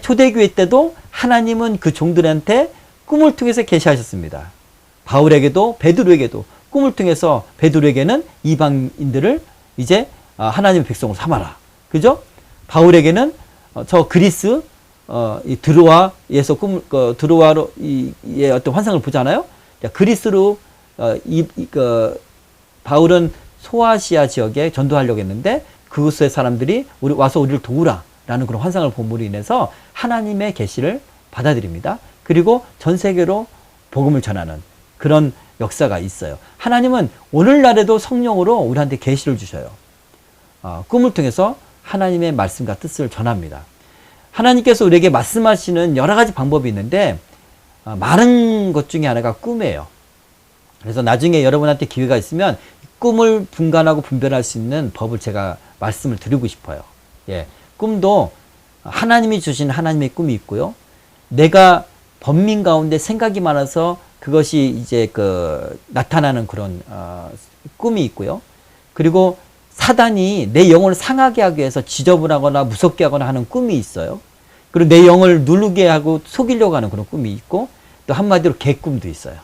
초대교회 때도 하나님은 그 종들한테 꿈을 통해서 계시하셨습니다. 바울에게도 베드로에게도 꿈을 통해서, 베드로에게는 이방인들을 이제 하나님의 백성으로 삼아라. 그죠? 바울에게는 저 그리스 드로아에서 드로아로 의 어떤 환상을 보잖아요. 그리스로 바울은 소아시아 지역에 전도하려고 했는데 그곳의 사람들이 와서 우리를 도우라 라는 그런 환상을 본으로 인해서 하나님의 계시를 받아들입니다. 그리고 전 세계로 복음을 전하는 그런 역사가 있어요. 하나님은 오늘날에도 성령으로 우리한테 계시를 주셔요. 꿈을 통해서 하나님의 말씀과 뜻을 전합니다. 하나님께서 우리에게 말씀하시는 여러 가지 방법이 있는데 많은 것 중에 하나가 꿈이에요. 그래서 나중에 여러분한테 기회가 있으면 꿈을 분간하고 분별할 수 있는 법을 제가 말씀을 드리고 싶어요. 예, 꿈도 하나님이 주신 하나님의 꿈이 있고요. 내가 번민 가운데 생각이 많아서 그것이 이제 나타나는 그런 꿈이 있고요. 그리고 사단이 내 영혼을 상하게 하기 위해서 지저분하거나 무섭게 하거나 하는 꿈이 있어요. 그리고 내 영을 누르게 하고 속이려고 하는 그런 꿈이 있고, 또 한마디로 개꿈도 있어요.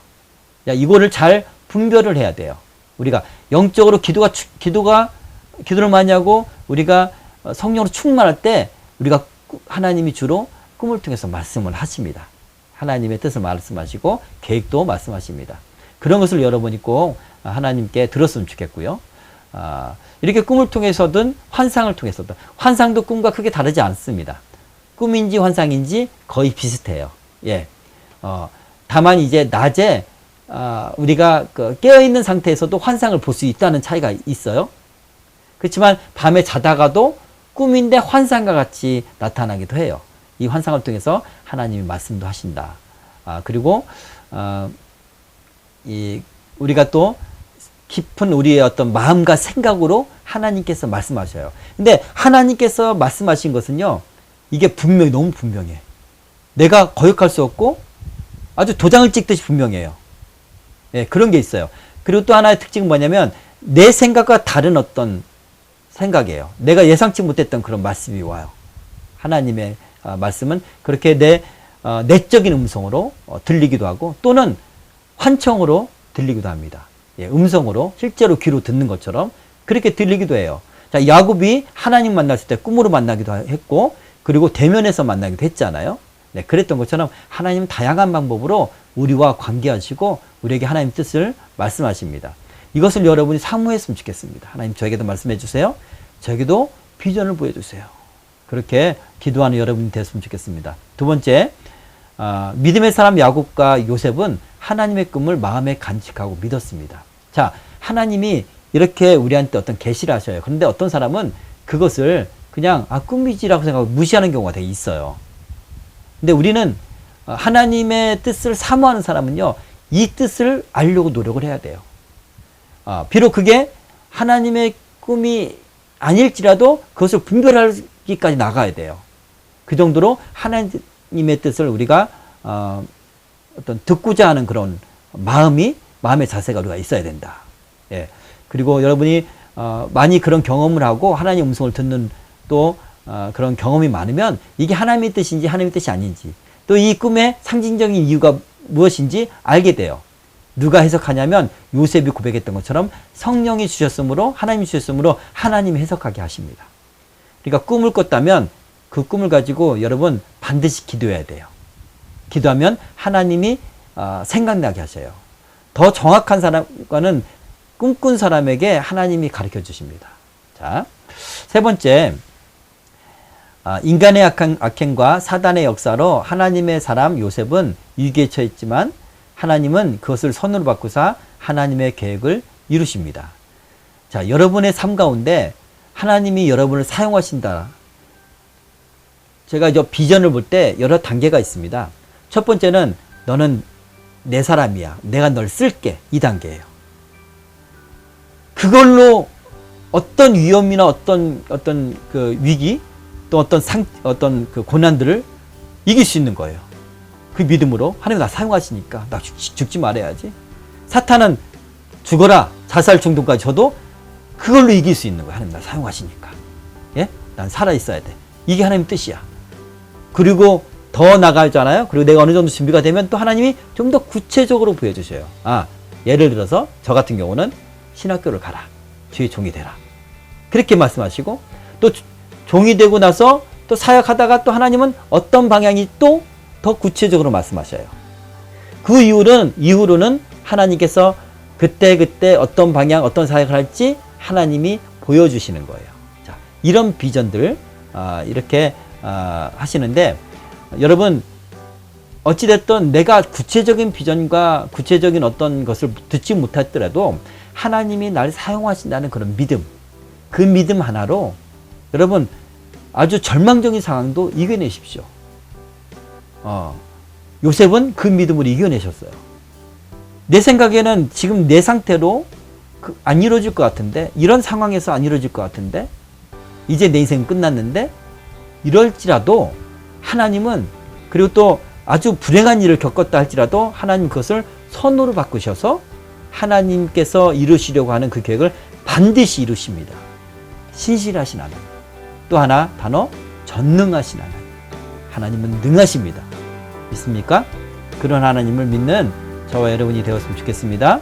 이거를 잘 분별을 해야 돼요. 우리가 영적으로 기도를 많이 하고 우리가 성령으로 충만할 때 우리가 하나님이 주로 꿈을 통해서 말씀을 하십니다. 하나님의 뜻을 말씀하시고 계획도 말씀하십니다. 그런 것을 여러분이 꼭 하나님께 들었으면 좋겠고요. 이렇게 꿈을 통해서든 환상을 통해서든, 환상도 꿈과 크게 다르지 않습니다. 꿈인지 환상인지 거의 비슷해요. 예. 다만 이제 낮에 우리가 깨어있는 상태에서도 환상을 볼 수 있다는 차이가 있어요. 그렇지만 밤에 자다가도 꿈인데 환상과 같이 나타나기도 해요. 이 환상을 통해서 하나님이 말씀도 하신다. 그리고 우리가 또 깊은 우리의 어떤 마음과 생각으로 하나님께서 말씀하셔요. 근데 하나님께서 말씀하신 것은요, 이게 너무 분명해. 내가 거역할 수 없고 아주 도장을 찍듯이 분명해요. 예, 그런 게 있어요. 그리고 또 하나의 특징은 뭐냐면 내 생각과 다른 어떤 생각이에요. 내가 예상치 못했던 그런 말씀이 와요. 하나님의 말씀은 그렇게 내적인 음성으로 들리기도 하고, 또는 환청으로 들리기도 합니다. 예, 음성으로 실제로 귀로 듣는 것처럼 그렇게 들리기도 해요. 자, 야곱이 하나님 만났을 때 꿈으로 만나기도 했고, 그리고 대면에서 만나기도 했잖아요. 네, 그랬던 것처럼 하나님은 다양한 방법으로 우리와 관계하시고 우리에게 하나님 뜻을 말씀하십니다. 이것을 여러분이 사모했으면 좋겠습니다. 하나님, 저에게도 말씀해 주세요. 저에게도 비전을 보여주세요. 그렇게 기도하는 여러분이 됐으면 좋겠습니다. 두 번째, 믿음의 사람 야곱과 요셉은 하나님의 꿈을 마음에 간직하고 믿었습니다. 자, 하나님이 이렇게 우리한테 어떤 계시를 하셔요. 그런데 어떤 사람은 그것을 그냥 꿈이지라고 생각하고 무시하는 경우가 되게 있어요. 근데 우리는 하나님의 뜻을 사모하는 사람은요, 이 뜻을 알려고 노력을 해야 돼요. 비록 그게 하나님의 꿈이 아닐지라도 그것을 분별하기까지 나가야 돼요. 그 정도로 하나님의 뜻을 우리가 어떤 듣고자 하는 그런 마음의 자세가 우리가 있어야 된다. 예. 그리고 여러분이 많이 그런 경험을 하고 하나님의 음성을 듣는 또 그런 경험이 많으면 이게 하나님의 뜻인지 하나님의 뜻이 아닌지, 또 이 꿈의 상징적인 이유가 무엇인지 알게 돼요. 누가 해석하냐면 요셉이 고백했던 것처럼 성령이 주셨으므로, 하나님이 주셨으므로 하나님이 해석하게 하십니다. 그러니까 꿈을 꿨다면 그 꿈을 가지고 여러분 반드시 기도해야 돼요. 기도하면 하나님이 생각나게 하셔요. 더 정확한 사람과는 꿈꾼 사람에게 하나님이 가르쳐 주십니다. 자, 세 번째, 인간의 악행과 사단의 역사로 하나님의 사람 요셉은 위기에 처했지만 하나님은 그것을 선으로 바꾸사 하나님의 계획을 이루십니다. 자, 여러분의 삶 가운데 하나님이 여러분을 사용하신다. 제가 저 비전을 볼 때 여러 단계가 있습니다. 첫 번째는 너는 내 사람이야. 내가 널 쓸게. 이 단계예요. 그걸로 어떤 위험이나 어떤 그 위기, 또 어떤 그 고난들을 이길 수 있는 거예요. 그 믿음으로 하나님 나 사용하시니까 나 죽지 말아야지. 사탄은 죽어라, 자살 충동까지 저도 그걸로 이길 수 있는 거예요. 하나님 나 사용하시니까. 예? 난 살아 있어야 돼. 이게 하나님 뜻이야. 그리고 더 나가잖아요. 그리고 내가 어느 정도 준비가 되면 또 하나님이 좀 더 구체적으로 보여주셔요. 예를 들어서 저 같은 경우는 신학교를 가라. 주의 종이 되라. 그렇게 말씀하시고, 또 종이 되고 나서 또 사역하다가 또 하나님은 어떤 방향이 또 더 구체적으로 말씀하셔요. 그 이후로는 하나님께서 그때 어떤 방향, 어떤 사역을 할지 하나님이 보여주시는 거예요. 자, 이런 비전들 이렇게 하시는데, 여러분 어찌됐든 내가 구체적인 비전과 구체적인 어떤 것을 듣지 못했더라도 하나님이 날 사용하신다는 그런 믿음, 그 믿음 하나로 여러분 아주 절망적인 상황도 이겨내십시오. 요셉은 그 믿음으로 이겨내셨어요. 내 생각에는 지금 내 상태로 안 이루어질 것 같은데, 이런 상황에서 안 이루어질 것 같은데, 이제 내 인생은 끝났는데, 이럴지라도 하나님은, 그리고 또 아주 불행한 일을 겪었다 할지라도 하나님 그것을 선으로 바꾸셔서 하나님께서 이루시려고 하는 그 계획을 반드시 이루십니다. 신실하신 하나님. 또 하나 단어, 전능하신 하나님. 하나님은 능하십니다. 믿습니까? 그런 하나님을 믿는 저와 여러분이 되었으면 좋겠습니다.